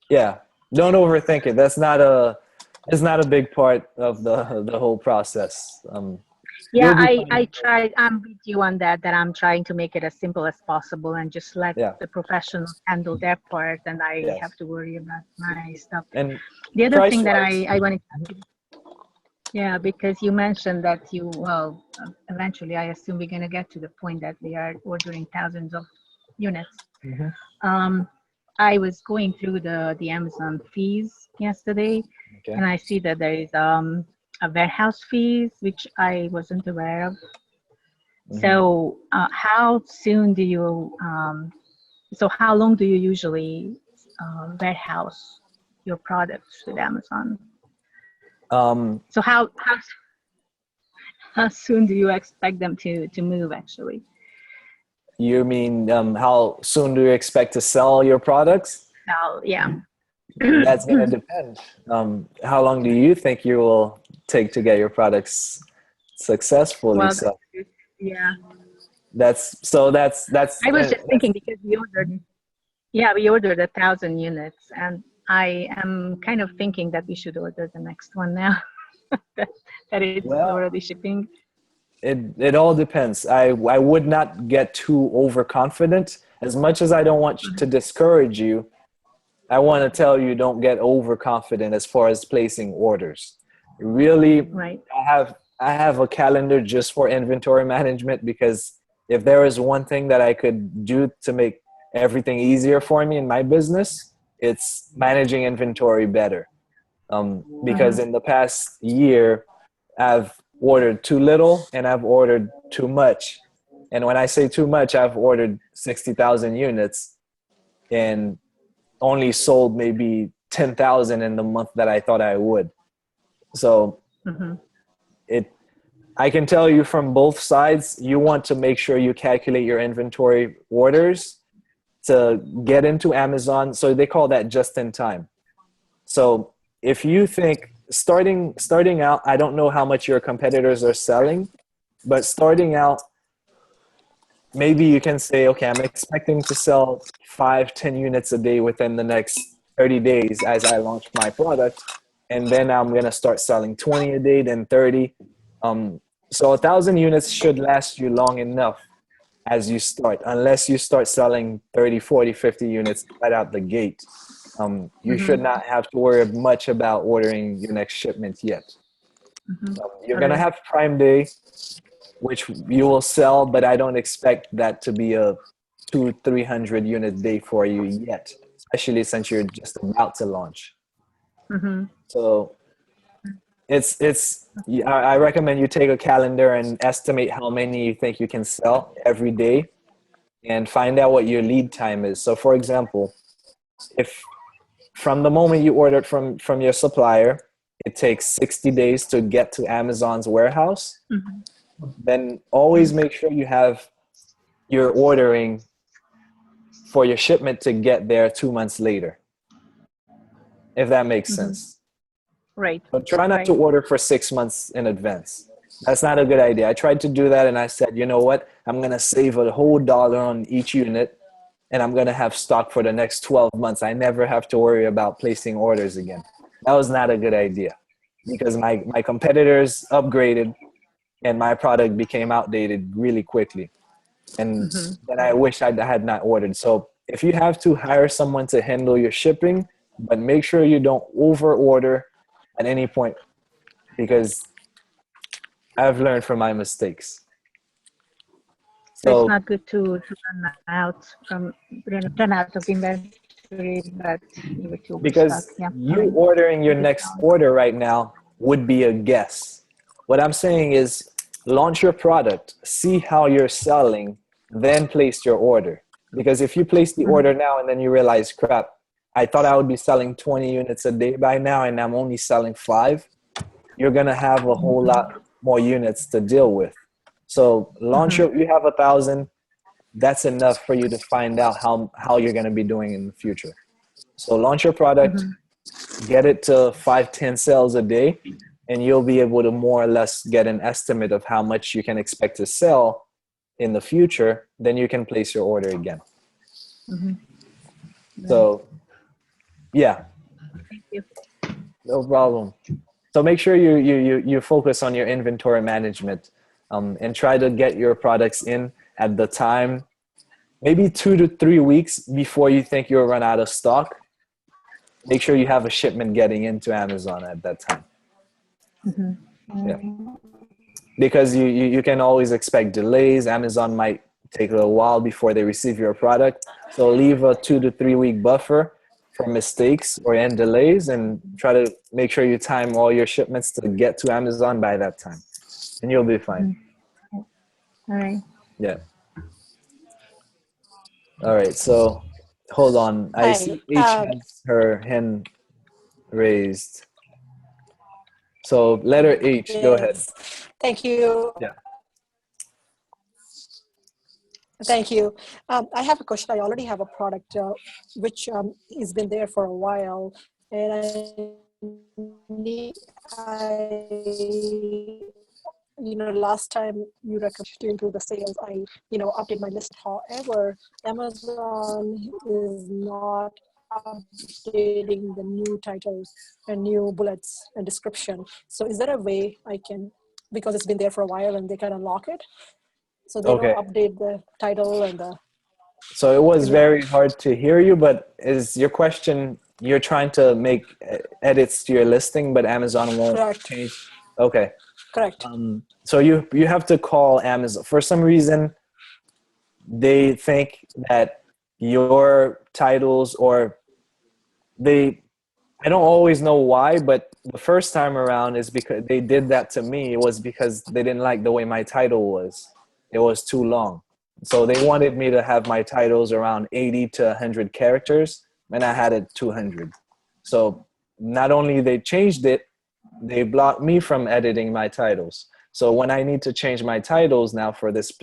Yeah, don't overthink it. It's not a big part of the whole process. Yeah, you'll be I tried. I'm with you on that. That I'm trying to make it as simple as possible and just let the professionals handle their part, and I have to worry about my stuff. And the other thing that price-wise- I wanted to, yeah, because you mentioned that eventually I assume we're gonna get to the point that we are ordering thousands of units. I was going through the Amazon fees yesterday, and I see that there is a warehouse fees, which I wasn't aware of. So how soon do you, so how long do you usually warehouse your products with Amazon? So how soon do you expect them to move actually? You mean how soon do you expect to sell your products? Yeah. That's going to depend. How long do you think you will take to get your products successfully? Well, So yeah. that's I was just thinking because we ordered 1,000 units, and I am kind of thinking that we should order the next one now that it's already shipping. It all depends. I would not get too overconfident. As much as I don't want to discourage you, I want to tell you, don't get overconfident as far as placing orders. Really, I have a calendar just for inventory management, because if there is one thing that I could do to make everything easier for me in my business, it's managing inventory better. Because in the past year, I've ordered too little and I've ordered too much. And when I say too much, I've ordered 60,000 units and only sold maybe 10,000 in the month that I thought I would. So I can tell you from both sides, you want to make sure you calculate your inventory orders to get into Amazon. So they call that just in time. So if you think starting out, I don't know how much your competitors are selling, but starting out, maybe you can say, okay, I'm expecting to sell 5-10 units a day within the next 30 days as I launch my product. And then I'm going to start selling 20 a day, then 30. So 1,000 units should last you long enough as you start, unless you start selling 30, 40, 50 units right out the gate. You should not have to worry much about ordering your next shipment yet. You're going to have Prime Day, which you will sell, but I don't expect that to be a 200-300 unit day for you yet, especially since you're just about to launch. So I recommend you take a calendar and estimate how many you think you can sell every day and find out what your lead time is. So for example, if from the moment you ordered from your supplier, it takes 60 days to get to Amazon's warehouse, then always make sure you're ordering for your shipment to get there 2 months later, if that makes sense. Right. But try not to order for 6 months in advance. That's not a good idea. I tried to do that and I said, you know what? I'm going to save a whole dollar on each unit and I'm going to have stock for the next 12 months. I never have to worry about placing orders again. That was not a good idea because my competitors upgraded and my product became outdated really quickly. And then I wish I had not ordered. So if you have to, hire someone to handle your shipping, but make sure you don't over order at any point, because I've learned from my mistakes. So it's not good to run out of inventory, but you were too because stuck. Yeah. you ordering your next order right now would be a guess. What I'm saying is launch your product, see how you're selling, then place your order. Because if you place the order now and then you realize, crap, I thought I would be selling 20 units a day by now and I'm only selling 5, you're going to have a whole lot more units to deal with. So launch you have 1,000, that's enough for you to find out how you're going to be doing in the future. So launch your product, get it to 5-10 sales a day, and you'll be able to more or less get an estimate of how much you can expect to sell in the future. Then you can place your order again. So yeah, Thank you. no problem. So make sure you focus on your inventory management, and try to get your products in at the time, maybe 2 to 3 weeks before you think you'll run out of stock. Make sure you have a shipment getting into Amazon at that time. Yeah. Because you can always expect delays. Amazon might take a little while before they receive your product. So leave a 2 to 3 week buffer for mistakes or end delays, and try to make sure you time all your shipments to get to Amazon by that time, and you'll be fine. All right. Yeah. All right. So hold on. I Hi. see H has her hand raised. So letter H, go ahead. Yes. Thank you. Yeah. Thank you. I have a question. I already have a product which has been there for a while, and last time you recommended to improve the sales, I update my list. However, Amazon is not updating the new titles and new bullets and description. So is there a way I can, because it's been there for a while and they kind of lock it, so they don't update the title and the... So it was very hard to hear you, but is your question, you're trying to make edits to your listing, but Amazon won't change? Okay. Correct. So you have to call Amazon. For some reason, they think that your titles, or I don't always know why, but the first time around is because they did that to me. It was because they didn't like the way my title was. It was too long. So they wanted me to have my titles around 80 to 100 characters, and I had it 200. So not only they changed it, they blocked me from editing my titles. So when I need to change my titles now for this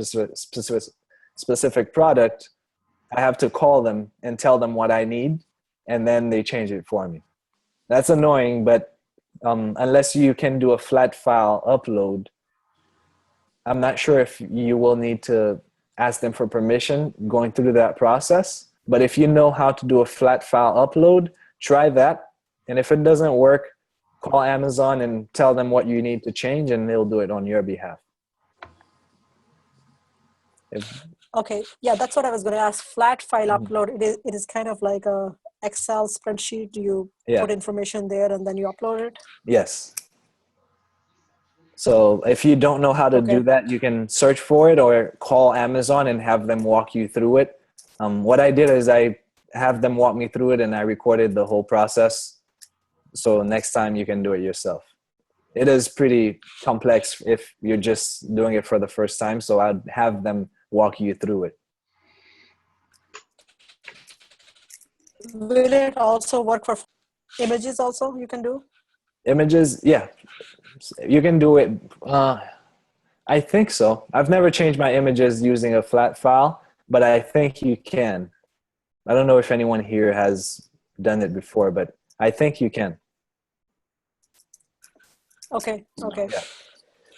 specific product, I have to call them and tell them what I need, and then they change it for me. That's annoying, but unless you can do a flat file upload, I'm not sure if you will need to ask them for permission going through that process. But if you know how to do a flat file upload, try that. And if it doesn't work, call Amazon and tell them what you need to change, and they'll do it on your behalf. Okay, yeah, that's what I was going to ask. Flat file upload, it is kind of like a Excel spreadsheet. You put information there and then you upload it? Yes. So if you don't know how to do that, you can search for it or call Amazon and have them walk you through it. What I did is I have them walk me through it, and I recorded the whole process. So next time you can do it yourself. it is pretty complex if you're just doing it for the first time. So I'd have them walk you through it. Will it also work for images also you can do? Images, yeah, you can do it. I think so. I've never changed my images using a flat file, but I think you can. I don't know if anyone here has done it before, but I think you can. Okay.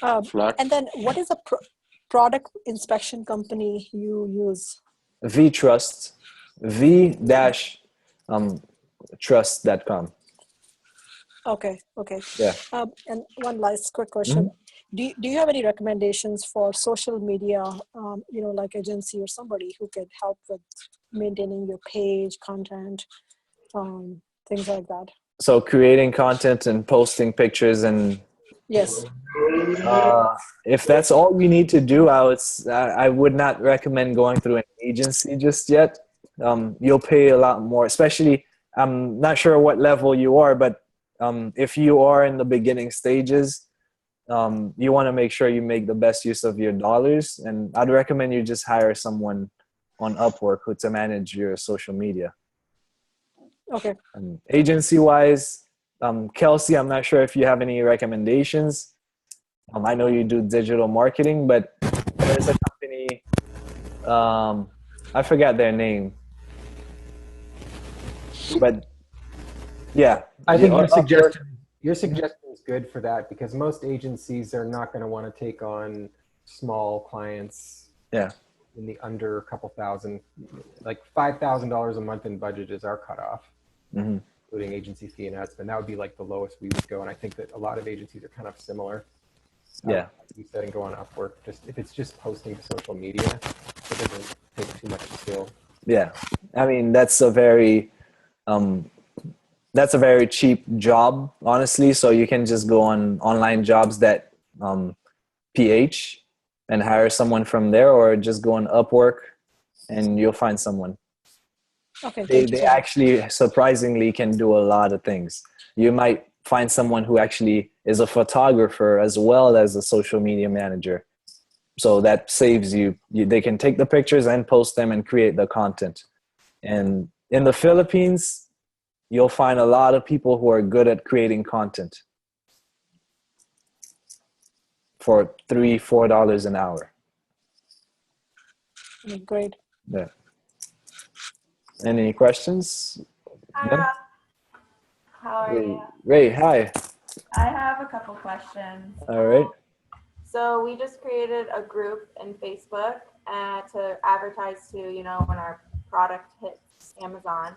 Yeah. And then what is the product inspection company you use? vtrust, v-trust.com. Okay. Yeah. And one last quick question. Do you have any recommendations for social media, like agency or somebody who could help with maintaining your page, content, things like that? So creating content and posting pictures and Yes. if that's all you need to do, I would not recommend going through an agency just yet. You'll pay a lot more, especially, I'm not sure what level you are, but if you are in the beginning stages, you want to make sure you make the best use of your dollars. And I'd recommend you just hire someone on Upwork to manage your social media. Okay. Agency-wise, Kelsey, I'm not sure if you have any recommendations. I know you do digital marketing, but there's a company, I forgot their name. But yeah. I think your suggestion is good for that, because most agencies are not going to want to take on small clients. Yeah. In the under a couple thousand, like $5,000 a month in budget is our cutoff, including agency fee and ad spend. That would be like the lowest we would go. And I think that a lot of agencies are kind of similar. Yeah. You said, and go on Upwork. Just if it's just posting to social media, it doesn't take too much skill. Yeah. I mean, that's a very cheap job, honestly. So you can just go on online jobs that PH and hire someone from there, or just go on Upwork and you'll find someone. Okay. They actually surprisingly can do a lot of things. You might find someone who actually is a photographer as well as a social media manager. So that saves you. They can take the pictures and post them and create the content. And in the Philippines, you'll find a lot of people who are good at creating content for $3-4 an hour. Great. Yeah. Any questions? Hi, Rob. How are you? Ray, hi. I have a couple questions. All right. So we just created a group in Facebook to advertise to, when our product hits Amazon.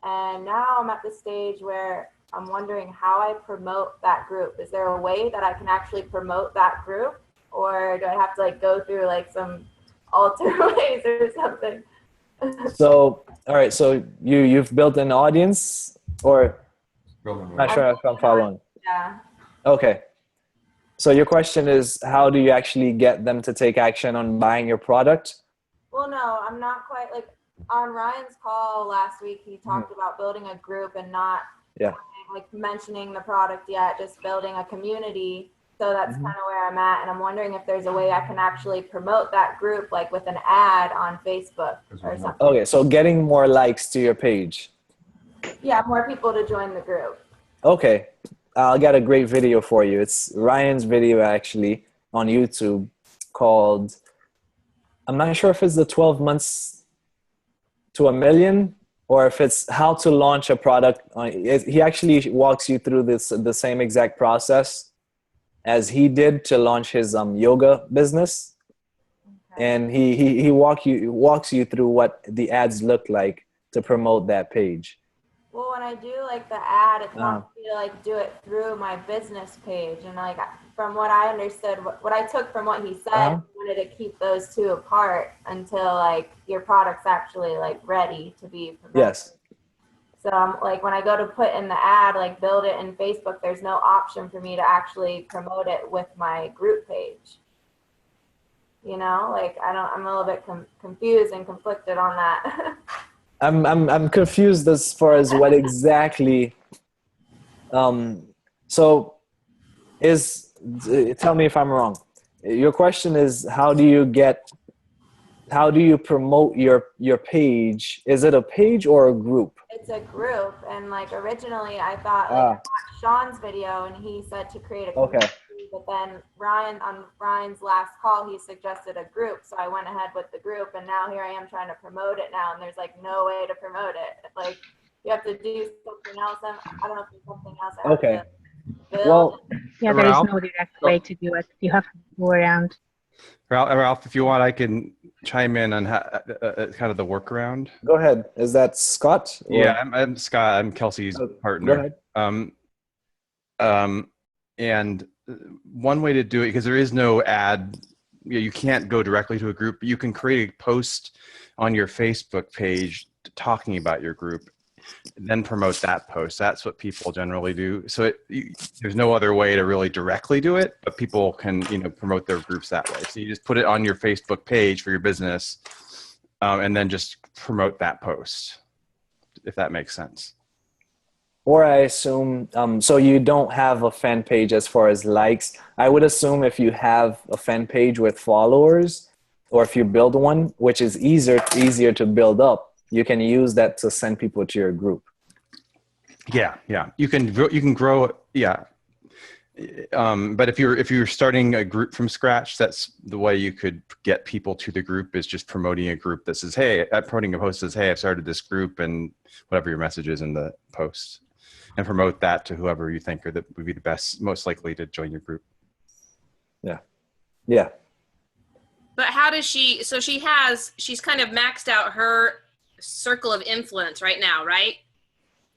And now I'm at the stage where I'm wondering how I promote that group. Is there a way that I can actually promote that group? Or do I have to go through some alter ways or something? So, all right. So you've built an audience, or not sure if I'm following. Yeah. Okay. So your question is, how do you actually get them to take action on buying your product? Well, no, I'm not quite on Ryan's call last week. He talked about building a group and not mentioning the product yet, just building a community. So that's kind of where I'm at. And I'm wondering if there's a way I can actually promote that group, with an ad on Facebook or something. Okay. So getting more likes to your page. Yeah, more people to join the group. Okay. I got a great video for you. It's Ryan's video actually on YouTube called, I'm not sure if it's the 12 months to $1 million or if it's how to launch a product. He actually walks you through the same exact process as he did to launch his yoga business. Okay. And he walks you through what the ads look like to promote that page. Well, when I do the ad, it wants me to do it through my business page, and from what I understood, what I took from what he said, I wanted to keep those two apart until your product's actually ready to be promoted. Yes. So when I go to put in the ad, build it in Facebook, there's no option for me to actually promote it with my group page. I'm a little bit confused and conflicted on that. I'm confused as far as what exactly. So tell me if I'm wrong. Your question is how do you promote your page? Is it a page or a group? It's a group, and like originally I thought like I watched Sean's video and he said to create a community, but then on Ryan's last call he suggested a group, so I went ahead with the group, and now here I am trying to promote it now, and there's like no way to promote it. Like you have to do something else. I don't know if there's something else I have to build. Well, Yeah, there is no direct way to do it. You have to go around. Ralph, if you want, I can chime in on kind of the workaround. Go ahead. Is that Scott? Or? Yeah, I'm Scott. I'm Kelsey's partner. Go ahead. And one way to do it, because there is no ad, you can't go directly to a group, but you can create a post on your Facebook page talking about your group, then promote that post. That's what people generally do. So there's no other way to really directly do it, but people can, promote their groups that way. So you just put it on your Facebook page for your business, and then just promote that post, if that makes sense. Or I assume, so you don't have a fan page as far as likes. I would assume if you have a fan page with followers, or if you build one, which is easier to build up, you can use that to send people to your group. Yeah. You can grow. Yeah. But if you're starting a group from scratch, that's the way you could get people to the group, is just promoting a group that says, hey, promoting a post says, hey, I've started this group, and whatever your message is in the post, and promote that to whoever you think would be the most likely to join your group. Yeah. But how does she's kind of maxed out her circle of influence right now, right?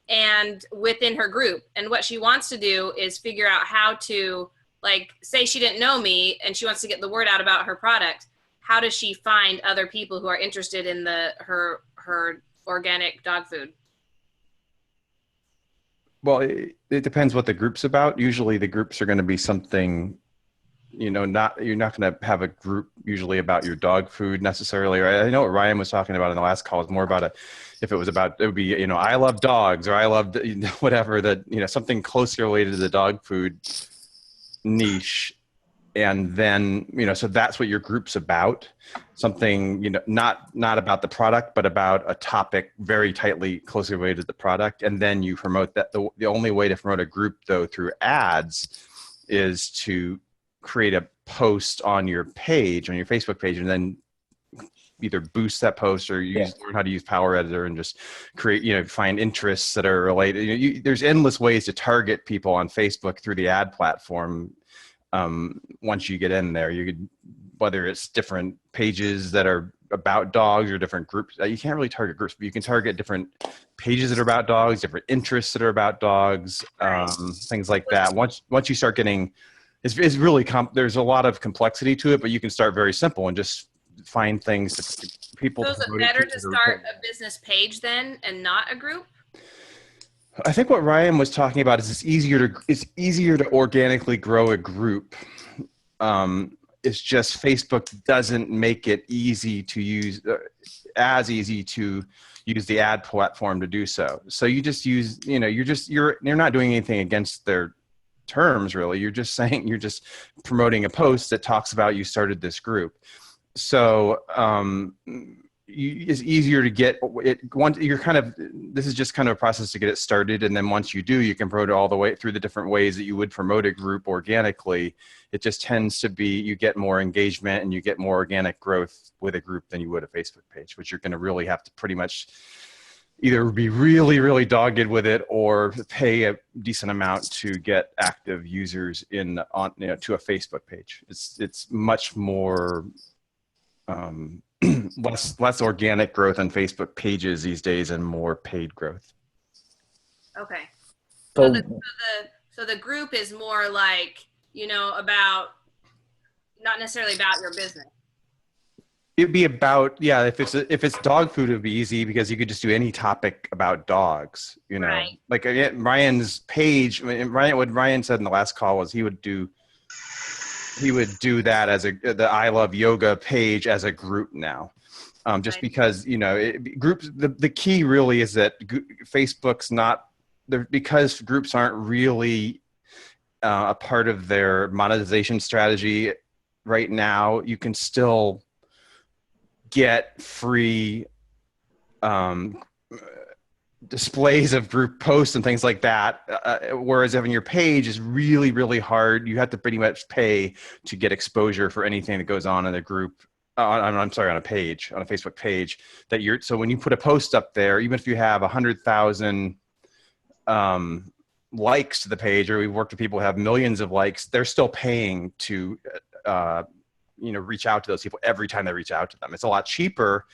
And within her group, and what she wants to do is figure out how to, like, say she didn't know me and she wants to get the word out about her product. How does she find other people who are interested in her organic dog food? Well, it depends what the group's about. Usually the groups are going to be something, you're not going to have a group usually about your dog food necessarily. Right? I know what Ryan was talking about in the last call is more about it would be, I love dogs, or I love whatever, that, something closely related to the dog food niche. And then, so that's what your group's about. Something, not about the product, but about a topic very closely related to the product. And then you promote that. The only way to promote a group, though, through ads, is to create a post on your page, on your Facebook page, and then either boost that post or learn how to use Power Editor and just create, find interests that are related. There's endless ways to target people on Facebook through the ad platform. Once you get in there, you could, whether it's different pages that are about dogs or different groups, you can't really target groups, but you can target different pages that are about dogs, different interests that are about dogs, things like that. Once you start getting, it's really there's a lot of complexity to it, but you can start very simple and just find things that people. So is it better to start a business page then and not a group? I think what Ryan was talking about is it's easier to organically grow a group. It's just Facebook doesn't make it easy to use, as easy to use the ad platform to do so. So you just use, you're not doing anything against their terms, really. You're just promoting a post that talks about you started this group. So it's easier to get it once you're this is just kind of a process to get it started. And then once you do, you can promote it all the way through the different ways that you would promote a group organically. It just tends to be, you get more engagement and you get more organic growth with a group than you would a Facebook page, which you're going to really have to pretty much either be really, really dogged with it or pay a decent amount to get active users to a Facebook page. It's much more, less organic growth on Facebook pages these days and more paid growth. Okay. So the group is more like, about, not necessarily about your business. It'd be about, if it's dog food, it'd be easy because you could just do any topic about dogs, Right. Like Ryan's page. What Ryan said in the last call was he would do that as the I Love Yoga page as a group now. Just because, groups, the key really is that Facebook's not there, because groups aren't really a part of their monetization strategy right now, you can still get free displays of group posts and things like that. Whereas having your page is really, really hard. You have to pretty much pay to get exposure for anything that goes on in a group. I'm sorry, on a page, on a Facebook page that you're, so when you put a post up there, even if you have 100,000 likes to the page, or we've worked with people who have millions of likes, they're still paying to, reach out to those people every time they reach out to them. It's a lot cheaper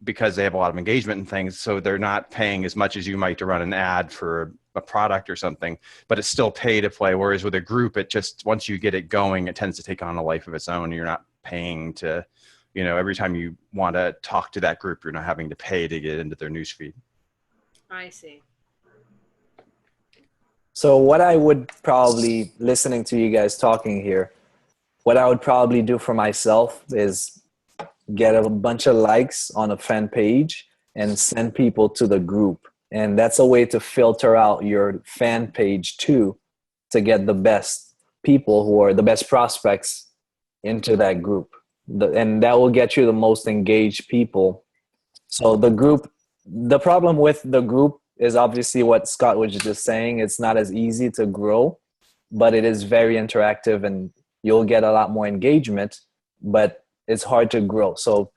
because they have a lot of engagement and things. So they're not paying as much as you might to run an ad for a product or something, but it's still pay to play. Whereas with a group, it just, once you get it going, it tends to take on a life of its own. You're not paying to, every time you want to talk to that group, you're not having to pay to get into their newsfeed. I see. So what I would probably, listening to you guys talking here, what I would probably do for myself is get a bunch of likes on a fan page and send people to the group. And that's a way to filter out your fan page too, to get the best people who are the best prospects into that group. And that will get you the most engaged people. So the group, the problem with the group is obviously what Scott was just saying. It's not as easy to grow, but it is very interactive and you'll get a lot more engagement, but it's hard to grow. So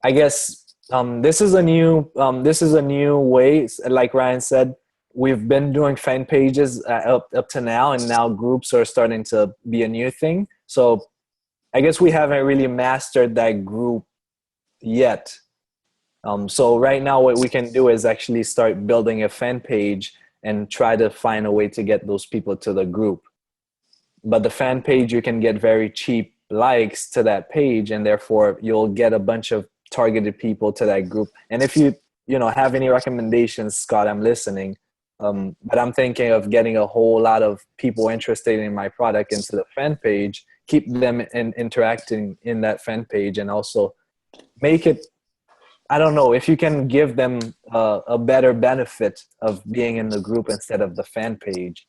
I guess this is a new way. Like Ryan said, we've been doing fan pages up to now, and now groups are starting to be a new thing. So I guess we haven't really mastered that group yet. So right now what we can do is actually start building a fan page and try to find a way to get those people to the group. But the fan page, you can get very cheap likes to that page, and therefore you'll get a bunch of targeted people to that group. And if you have any recommendations, Scott, I'm listening. But I'm thinking of getting a whole lot of people interested in my product into the fan page, keep them interacting in that fan page, and also make it, I don't know, if you can give them a better benefit of being in the group instead of the fan page,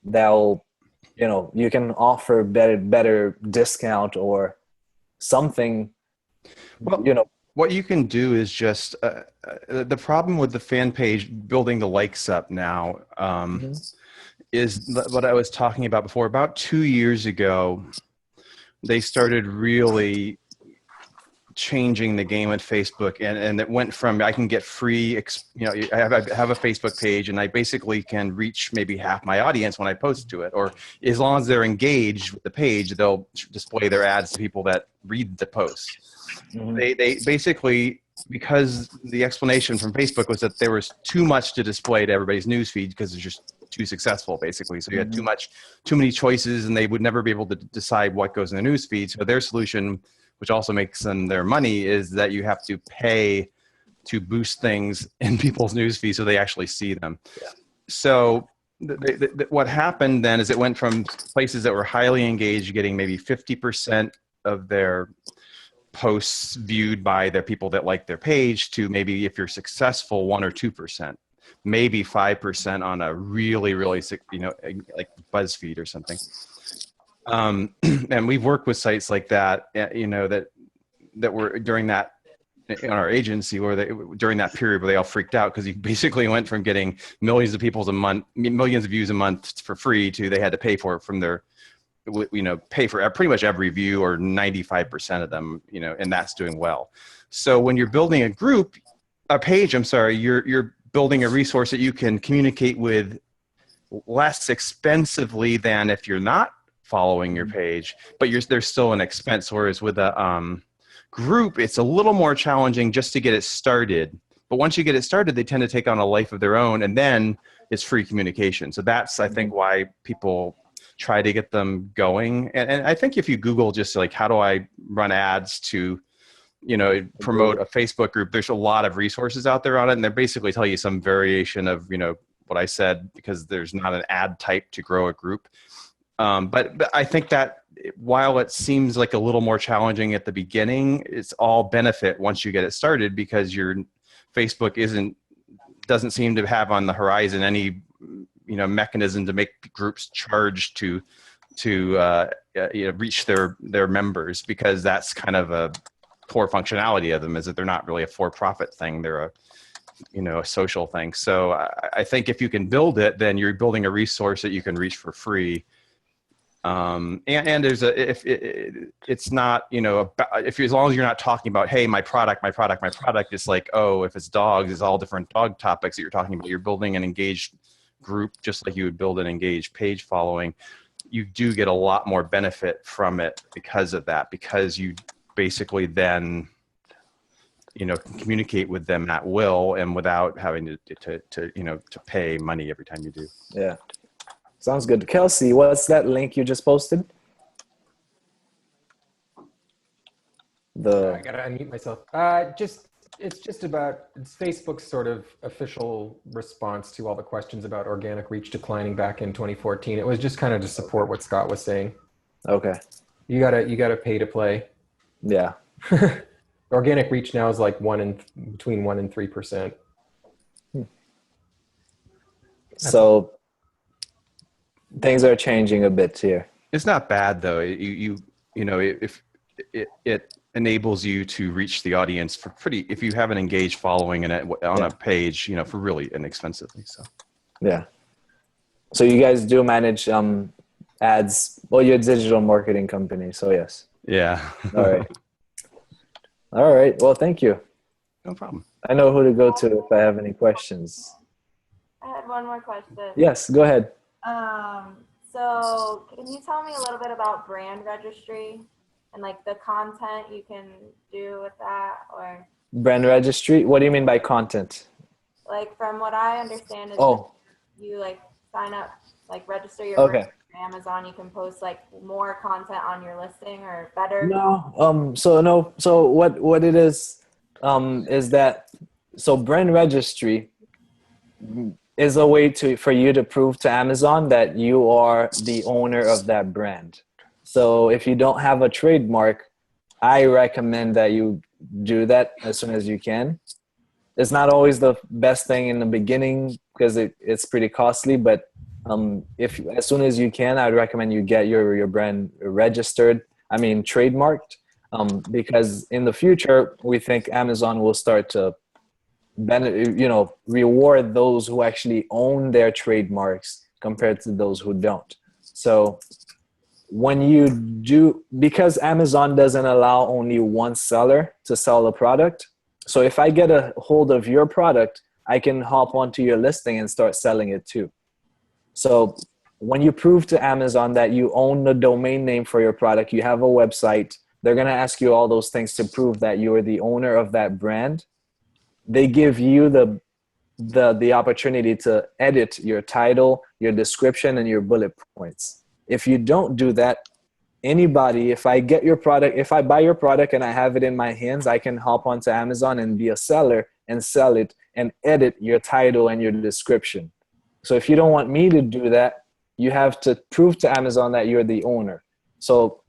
that'll, you can offer better discount or something. Well, what you can do is just, the problem with the fan page, building the likes up now, is what I was talking about before. About 2 years ago, they started really changing the game with Facebook, and it went from, I can get free, I have a Facebook page and I basically can reach maybe half my audience when I post to it, or as long as they're engaged with the page, they'll display their ads to people that read the post. They basically, because the explanation from Facebook was that there was too much to display to everybody's newsfeed because it's just too successful, basically. So you had too many choices, and they would never be able to decide what goes in the newsfeed. So their solution, which also makes them their money, is that you have to pay to boost things in people's newsfeed so they actually see them. Yeah. So what happened then is it went from places that were highly engaged, getting maybe 50% of their posts viewed by the people that like their page, to maybe, if you're successful, 1 or 2%, maybe 5% on a really, really, like BuzzFeed or something. And we've worked with sites like that, that were during that, in our agency, where during that period where they all freaked out because you basically went from getting millions of views a month for free to they had to pay for it from their, pay for pretty much every view, or 95% of them, and that's doing well. So when you're building a page, you're building a resource that you can communicate with less expensively than if you're not following your page, but there's still an expense. Whereas with a group, it's a little more challenging just to get it started. But once you get it started, they tend to take on a life of their own, and then it's free communication. So that's, I think, why people try to get them going. And I think if you Google just like, how do I run ads to, promote a Facebook group, there's a lot of resources out there on it. And they basically tell you some variation of, what I said, because there's not an ad type to grow a group. But I think that while it seems like a little more challenging at the beginning, it's all benefit once you get it started, because your Facebook doesn't seem to have on the horizon any mechanism to make groups charge to reach their members, because that's kind of a core functionality of them, is that they're not really a for-profit thing. They're a social thing. So I think if you can build it, then you're building a resource that you can reach for free. And there's it's not, as long as you're not talking about, hey, my product, it's like, oh, if it's dogs, it's all different dog topics that you're talking about. You're building an engaged group, just like you would build an engaged page following. You do get a lot more benefit from it because of that, because you basically then, can communicate with them at will and without having to pay money every time you do. Yeah. Sounds good. Kelsey, what's that link you just posted? I gotta unmute myself. It's Facebook's sort of official response to all the questions about organic reach declining back in 2014. It was just kind of to support what Scott was saying. Okay. You gotta pay to play. Yeah. Organic reach now is like between 1% and 3%. So things are changing a bit here. It's not bad though. If it enables you to reach the audience for if you have an engaged following and on a page, for really inexpensively. So yeah. So you guys do manage ads. Well, you're a digital marketing company, so yes. Yeah. All right. Well, thank you. No problem. I know who to go to if I have any questions. I had one more question. Yes, go ahead. So can you tell me a little bit about brand registry and like the content you can do with that, or Brand registry? What do you mean by content? like from what I understand is you like sign up, like register your brand for Amazon, you can post like more content on your listing or better. So what it is that brand registry is a way for you to prove to Amazon that you are the owner of that brand. So if you don't have a trademark, I recommend that you do that as soon as you can. It's not always the best thing in the beginning because it's pretty costly, but if as soon as you can, I'd recommend you get your brand registered. Trademarked, because in the future we think Amazon will start to reward those who actually own their trademarks compared to those who don't. So when you do, because Amazon doesn't allow only one seller to sell a product. So if I get a hold of your product, I can hop onto your listing and start selling it too. So when you prove to Amazon that you own the domain name for your product, you have a website, they're going to ask you all those things to prove that you are the owner of that brand. They give you the opportunity to edit your title, your description, and your bullet points. If you don't do that, if I buy your product and I have it in my hands, I can hop onto Amazon and be a seller and sell it and edit your title and your description. So if you don't want me to do that, you have to prove to Amazon that you're the owner. So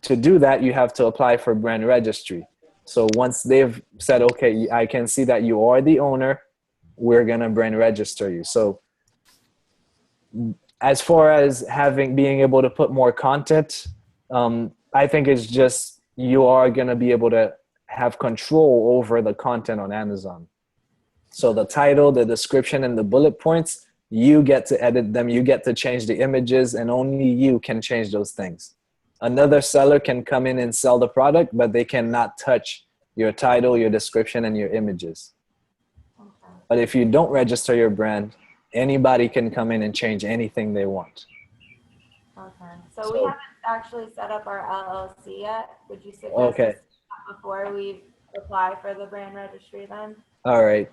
to do that, you have to apply for brand registry. So once they've said, okay, I can see that you are the owner, we're going to brand register you. So as far as being able to put more content, I think it's just you are going to be able to have control over the content on Amazon. So the title, the description, and the bullet points, you get to edit them, you get to change the images, and only you can change those things. Another seller can come in and sell the product, but they cannot touch your title, your description, and your images. But if you don't register your brand, anybody can come in and change anything they want. Okay. So we haven't actually set up our LLC yet. Would you suggest that before we apply for the brand registry then? All right.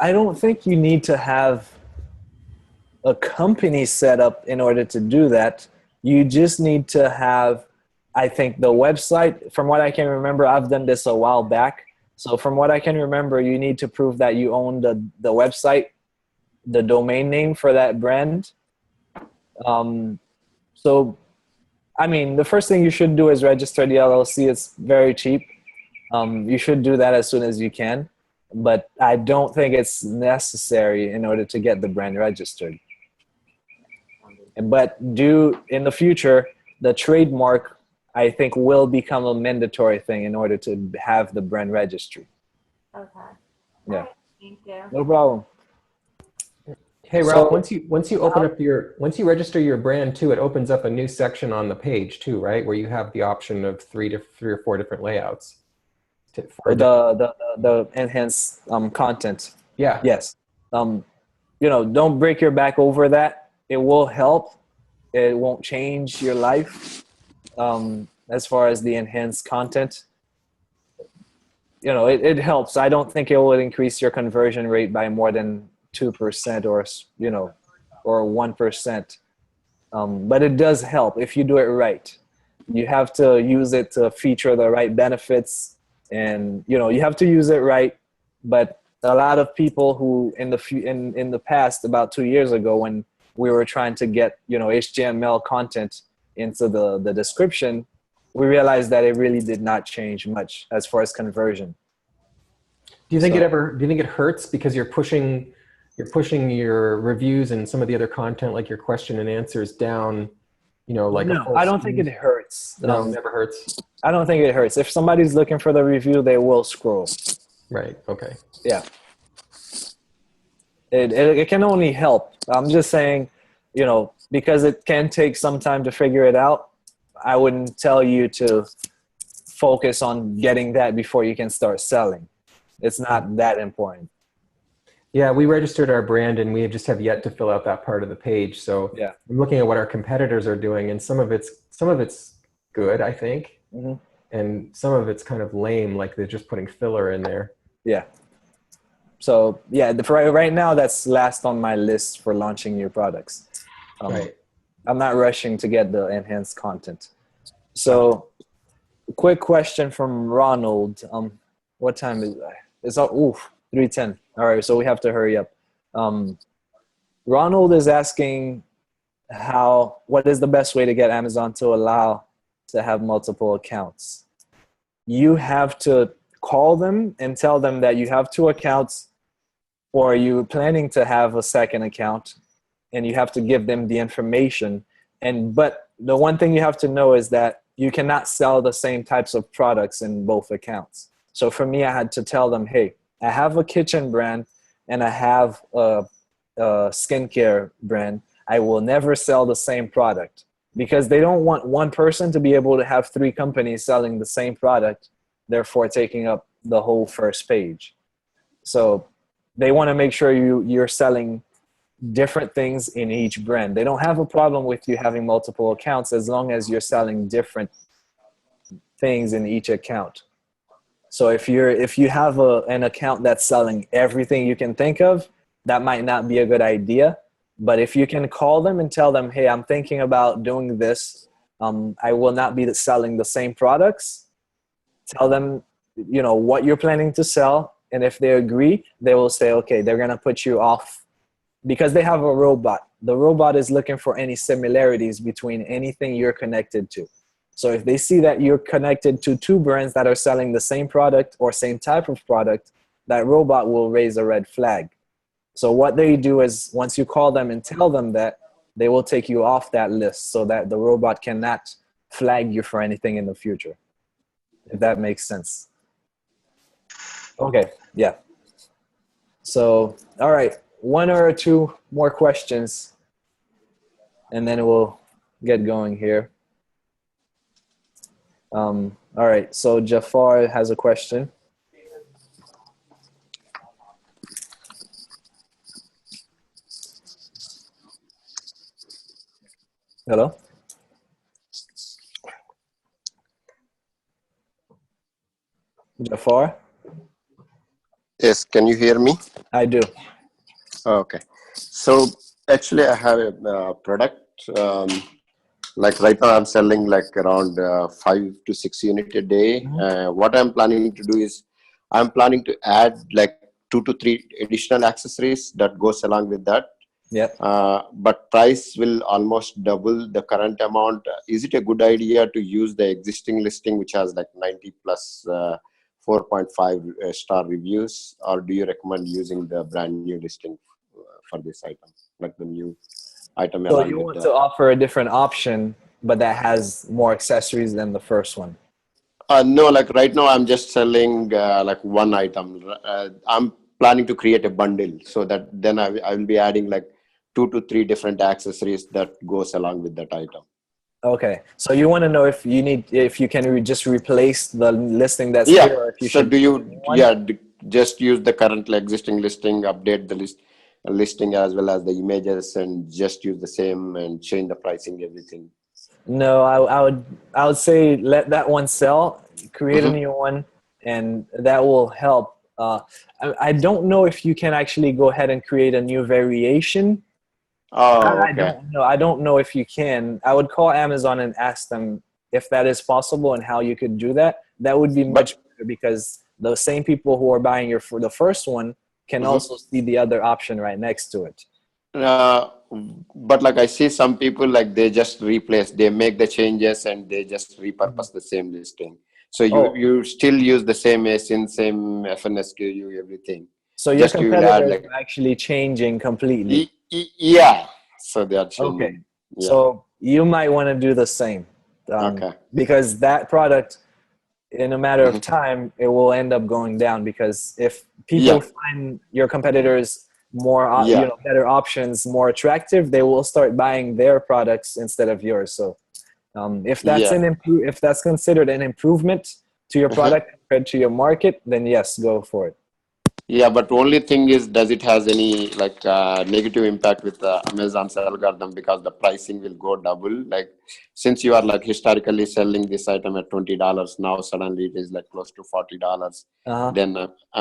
I don't think you need to have a company set up in order to do that. You just need to have, I think, the website. From what I can remember, I've done this a while back. So from what I can remember, you need to prove that you own the website, the domain name for that brand. The first thing you should do is register the LLC. It's very cheap. You should do that as soon as you can. but I don't think it's necessary in order to get the brand registered. But in the future, the trademark, I think, will become a mandatory thing in order to have the brand registry. Okay. Yeah. Thank you. No problem. Hey Ralph, So, once you open up once you register your brand too, it opens up a new section on the page too, right? Where you have the option of three or four different layouts. The enhanced content. Yeah. Yes. Don't break your back over that. It will help. It won't change your life. As far as the enhanced content, it helps. I don't think it will increase your conversion rate by more than 2% or 1%. But it does help if you do it right. You have to use it to feature the right benefits, and you have to use it right. But a lot of people who in the past, about 2 years ago, when we were trying to get HTML content into the description, we realized that it really did not change much as far as conversion. Do you think it hurts because you're pushing your reviews and some of the other content, like your question and answers, down, like no, I don't think it hurts. No, it never hurts. I don't think it hurts. If somebody's looking for the review, they will scroll. Right. Okay. Yeah. It can only help. I'm just saying, because it can take some time to figure it out, I wouldn't tell you to focus on getting that before you can start selling. It's not that important. Yeah, we registered our brand and we just have yet to fill out that part of the page. So yeah, I'm looking at what our competitors are doing, and some of it's good, I think, and some of it's kind of lame, like they're just putting filler in there. Yeah. So yeah, right now that's last on my list for launching new products. Right. I'm not rushing to get the enhanced content. So, quick question from Ronald. What time is it? It's 3:10. All right, so we have to hurry up. Ronald is asking what is the best way to get Amazon to allow to have multiple accounts? You have to call them and tell them that you have 2 accounts, or you're planning to have a second account, and you have to give them the information. But the one thing you have to know is that you cannot sell the same types of products in both accounts. So for me, I had to tell them, hey, I have a kitchen brand and I have a skincare brand. I will never sell the same product, because they don't want one person to be able to have 3 companies selling the same product, therefore taking up the whole first page. So they want to make sure you're selling different things in each brand. They don't have a problem with you having multiple accounts as long as you're selling different things in each account. So if you have an account that's selling everything you can think of, that might not be a good idea. But if you can call them and tell them, hey, I'm thinking about doing this, I will not be selling the same products. Tell them, what you're planning to sell. And if they agree, they will say, okay, they're going to put you off, because they have a robot. The robot is looking for any similarities between anything you're connected to. So if they see that you're connected to 2 brands that are selling the same product or same type of product, that robot will raise a red flag. So what they do is, once you call them and tell them that, they will take you off that list so that the robot cannot flag you for anything in the future, if that makes sense. Okay, yeah. So, all right, 1 or 2 more questions, and then we'll get going here. All right, so Jafar has a question. Hello? Jafar? Yes, can you hear me? I do. Okay. So actually I have a product, like right now I'm selling like around 5 to 6 units a day. What I'm planning to do is I'm planning to add like 2 to 3 additional accessories that goes along with that. Yeah. But price will almost double the current amount. Is it a good idea to use the existing listing, which has like 90 plus 4.5 star reviews, or do you recommend using the brand new listing for this item, like the new item So along you with want the? to offer a different option, but that has more accessories than the first one. No, like right now I'm just selling like one item. I'm planning to create a bundle so that then I will be adding like 2 to 3 different accessories that goes along with that item. Okay, so you want to know if you can just replace the listing that's Yeah. here, or if you So should. do you, just use the current existing listing, update the listing as well as the images, and just use the same and change the pricing, everything? No, I would say let that one sell, create a Mhm. new one, and that will help. I don't know if you can actually go ahead and create a new variation. Oh, I okay. don't know. I don't know if you can. I would call Amazon and ask them if that is possible and how you could do that. That would be much better, because the same people who are buying for the first one can Mhm. also see the other option right next to it. But like I see some people, like they just replace, they make the changes and they just repurpose the same listing. So you still use the same ASIN, same FNSKU, everything. So your Just you will add competitors like, are actually changing completely. yeah. So they are Okay. changing. Yeah. So you might want to do the same. Okay. Because that product, in a matter of Mhm. time, it will end up going down, because if people Yeah. find your competitors more Yeah. better options more attractive, they will start buying their products instead of yours. So if that's Yeah. if that's considered an improvement to your Uh-huh. product compared to your market, then yes, go for it. Yeah, but only thing is, does it has any like negative impact with Amazon's algorithm, because the pricing will go double? Like, since you are like historically selling this item at $20, now suddenly it is like close to $40. Uh-huh. Then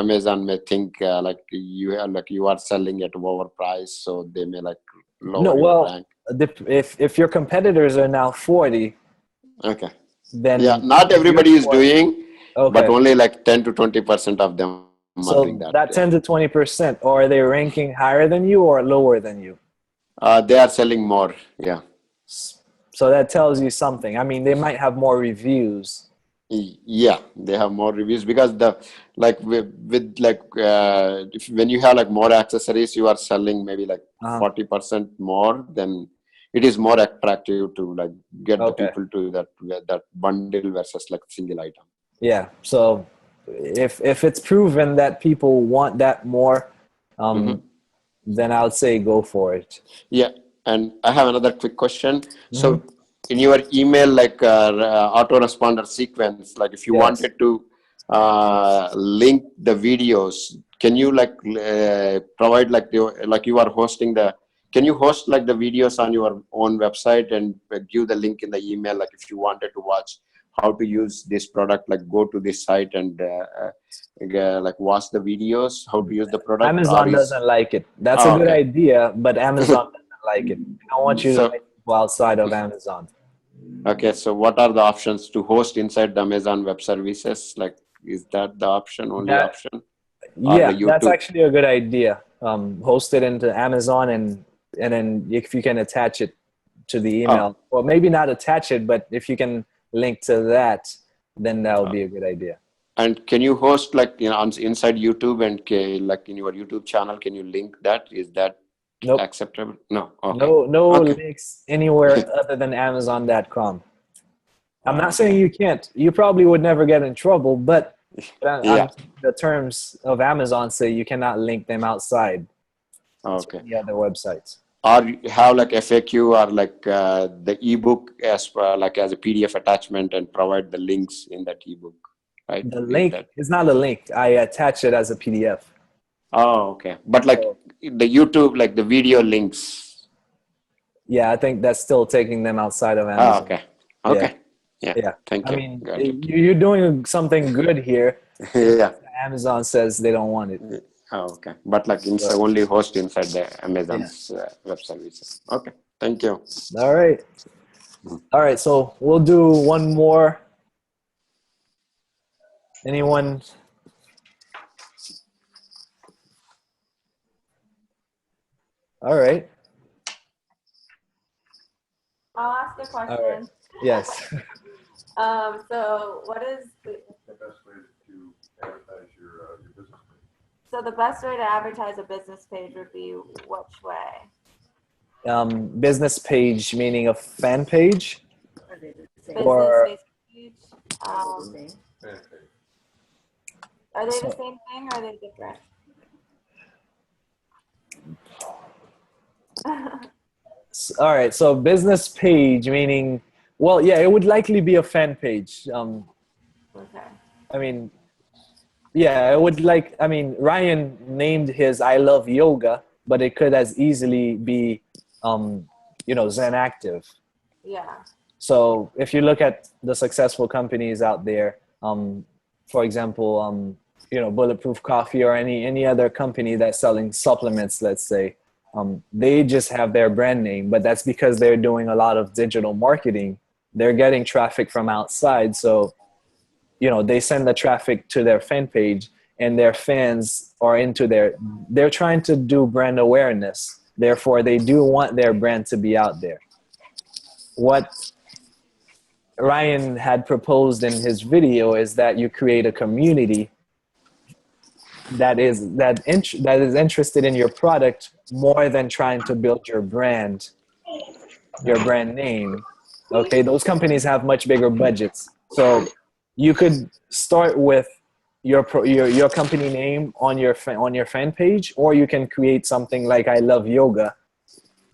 Amazon may think like you are selling at overpriced, so they may like No, lower your well, rank. if your competitors are now 40, Okay. then Yeah, not if you're everybody is 40, doing, but okay. only like 10 to 20% of them are doing So that. that Yeah. 10 to 20%, or are they ranking higher than you or lower than you? They are selling more. Yeah. So that tells you something. I mean, they might have more reviews. Yeah, they have more reviews, because the like with like when you have like more accessories, you are selling maybe like 40% more. Then it is more attractive to like get the Okay. people to that bundle versus like single item. Yeah. So if it's proven that people want that more, then I would say go for it. Yeah, and I have another quick question. So in your email, like autoresponder sequence, like if you Yes. wanted to link the videos, can you like provide like you are hosting can you host like the videos on your own website and give the link in the email? Like if you wanted to watch how to use this product, like go to this site and like watch the videos, how to use the product. Amazon doesn't like it. That's a good Okay. idea, but Amazon doesn't like it. I don't want you to So, link people outside of Amazon. okay, so what are the options to host inside the Amazon Web Services? Like, is that the only That option, or the Yeah, that's YouTube? actually a good idea. Host it into Amazon, and then if you can attach it to the email, well, maybe not attach it, but if you can link to that, then that would be a good idea. And can you host like inside YouTube and like in your YouTube channel? Can you link that? Is that Nope. acceptable? No. Okay. No Okay. links anywhere other than Amazon.com. I'm not saying you can't. You probably would never get in trouble, but Yeah. the terms of Amazon say you cannot link them outside Okay. to any other websites. Or you have like FAQ or like the ebook as as a PDF attachment and provide the links in that ebook, right? The link is not a link. I attach it as a PDF. Oh, okay. But like the YouTube, like the video links. Yeah, I think that's still taking them outside of Amazon. Oh, okay. Okay. Yeah. Thank I you. mean, Got it. you're doing something good here. Yeah. Amazon says they don't want it. Oh, okay. But like inside, only host inside the Amazon's web services. Okay. Thank you. All right. All right. So we'll do one more. Anyone? All right. I'll ask a question. All right. Yes. So what is the best way to advertise your business page? So the best way to advertise a business page would be which way? Business page meaning a fan page? Business Or Facebook page? Are they the same thing or are they different? all right, so business page meaning, well, yeah, it would likely be a fan page. Okay. I mean, yeah, it would Ryan named his I Love Yoga, but it could as easily be, Zen Active. Yeah. So if you look at the successful companies out there, for example, Bulletproof Coffee or any other company that's selling supplements, let's say, they just have their brand name, but that's because they're doing a lot of digital marketing. They're getting traffic from outside. So, they send the traffic to their fan page and their fans are they're trying to do brand awareness. Therefore, they do want their brand to be out there. What Ryan had proposed in his video is that you create a community that is interested in your product more than trying to build your brand name. Okay, those companies have much bigger budgets, so you could start with your company name on your fan page, or you can create something like I Love Yoga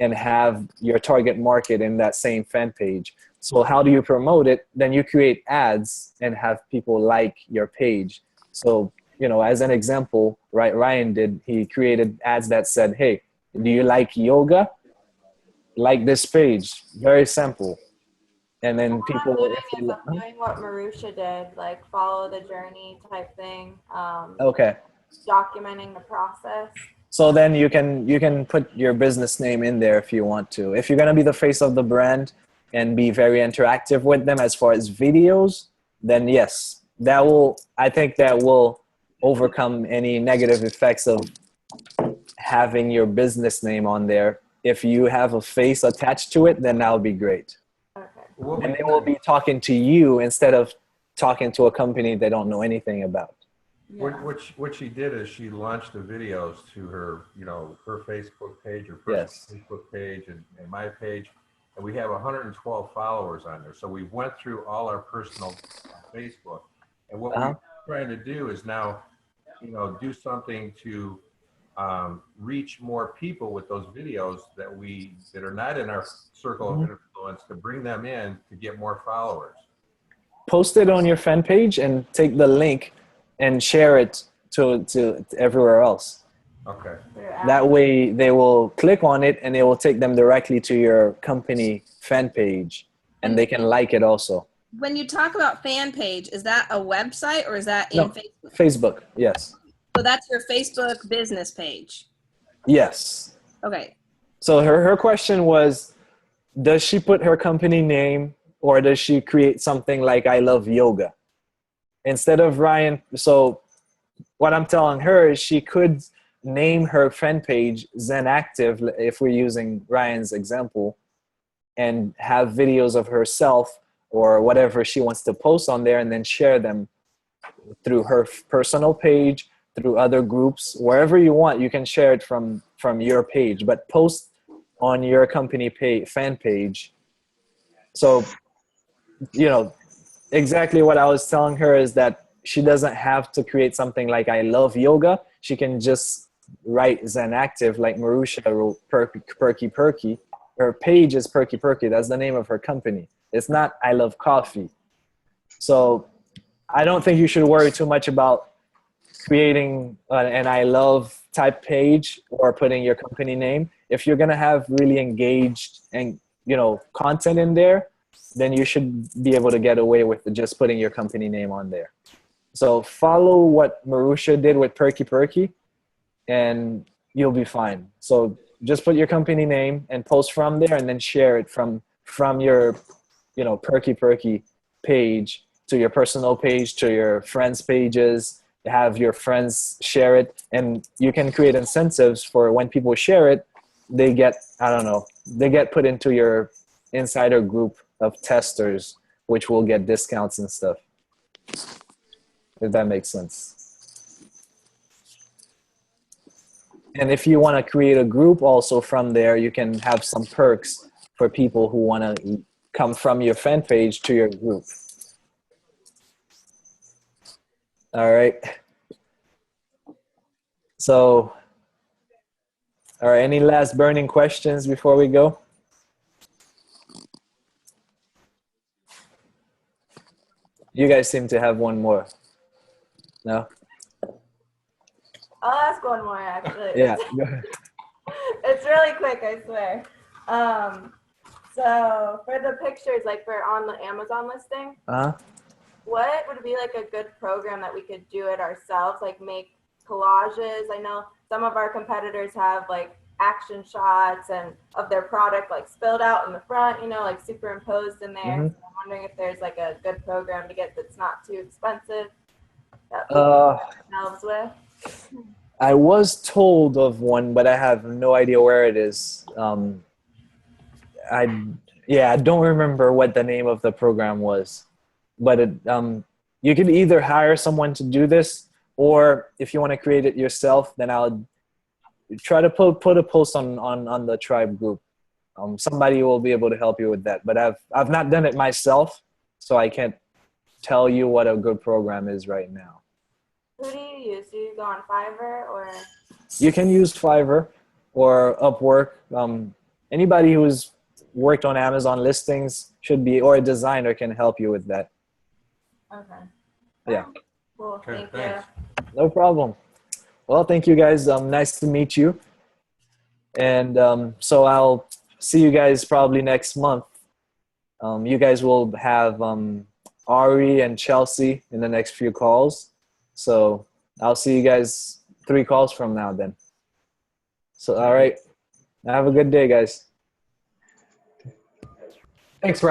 and have your target market in that same fan page. So how do you promote it? Then you create ads and have people like your page. So, as an example, right, Ryan did, he created ads that said, hey, do you like yoga? Like this page. Very simple. And then people, I'm doing what Marusha did, like follow the journey type thing. Okay. Documenting the process. So then you can put your business name in there if you want to. If you're going to be the face of the brand and be very interactive with them as far as videos, then yes, I think that will overcome any negative effects of having your business name on there. If you have a face attached to it, then that would be great. Okay. And they will be talking to you instead of talking to a company they don't know anything about. Yeah. What she did is she launched the videos to her, her Facebook page, her personal Facebook page, and my page, and we have 112 followers on there. So we went through all our personal Facebook, and what we're trying to do is now, do something to reach more people with those videos that are not in our circle of influence, to bring them in to get more followers. Post it on your fan page and take the link and share it to everywhere else. Okay. That way they will click on it and it will take them directly to your company fan page, and they can like it also. When you talk about fan page, is that a website or is that in Facebook? Facebook, yes. So that's your Facebook business page? Yes. Okay. So her question was, does she put her company name or does she create something like I Love Yoga? Instead of Ryan, so what I'm telling her is she could name her fan page Zen Active, if we're using Ryan's example, and have videos of herself or whatever she wants to post on there, and then share them through her personal page, through other groups, wherever you want. You can share it from your page, but post on your company fan page. So, exactly what I was telling her is that she doesn't have to create something like I Love Yoga. She can just write Zen Active, like Marusha wrote Perky. Her page is Perky. That's the name of her company. It's not I Love Coffee. So I don't think you should worry too much about creating an I Love type page or putting your company name. If you're going to have really engaged and content in there, then you should be able to get away with just putting your company name on there. So follow what Marusha did with Perky, and you'll be fine. So just put your company name and post from there, and then share it from your Perky page to your personal page, to your friends' pages. Have your friends share it, and you can create incentives for when people share it, they get put into your insider group of testers, which will get discounts and stuff. If that makes sense. And if you want to create a group also from there, you can have some perks for people who want to come from your fan page to your group. All right. So, all right, any last burning questions before we go? You guys seem to have one more. No? I'll ask one more actually. Yeah. It's really quick, I swear. So for the pictures, like for on the Amazon listing, what would be like a good program that we could do it ourselves, like make collages? I know some of our competitors have like action shots and of their product like spilled out in the front, you know, like superimposed in there. So I'm wondering if there's like a good program to get that's not too expensive that we can ourselves with. I was told of one, but I have no idea where it is. I don't remember what the name of the program was, but you can either hire someone to do this, or if you want to create it yourself, then I'll try to put a post on the tribe group. Somebody will be able to help you with that, but I've not done it myself, so I can't tell you what a good program is right now. Who do you use? Do you go on Fiverr or? You can use Fiverr or Upwork. Anybody who's worked on Amazon listings should be, or a designer can help you with that. Okay. Yeah. Cool. Okay, Thank you. No problem. Well, thank you guys. Nice to meet you. And so I'll see you guys probably next month. You guys will have Ari and Chelsea in the next few calls. So I'll see you guys 3 calls from now then. So, all right. Have a good day, guys. Thanks,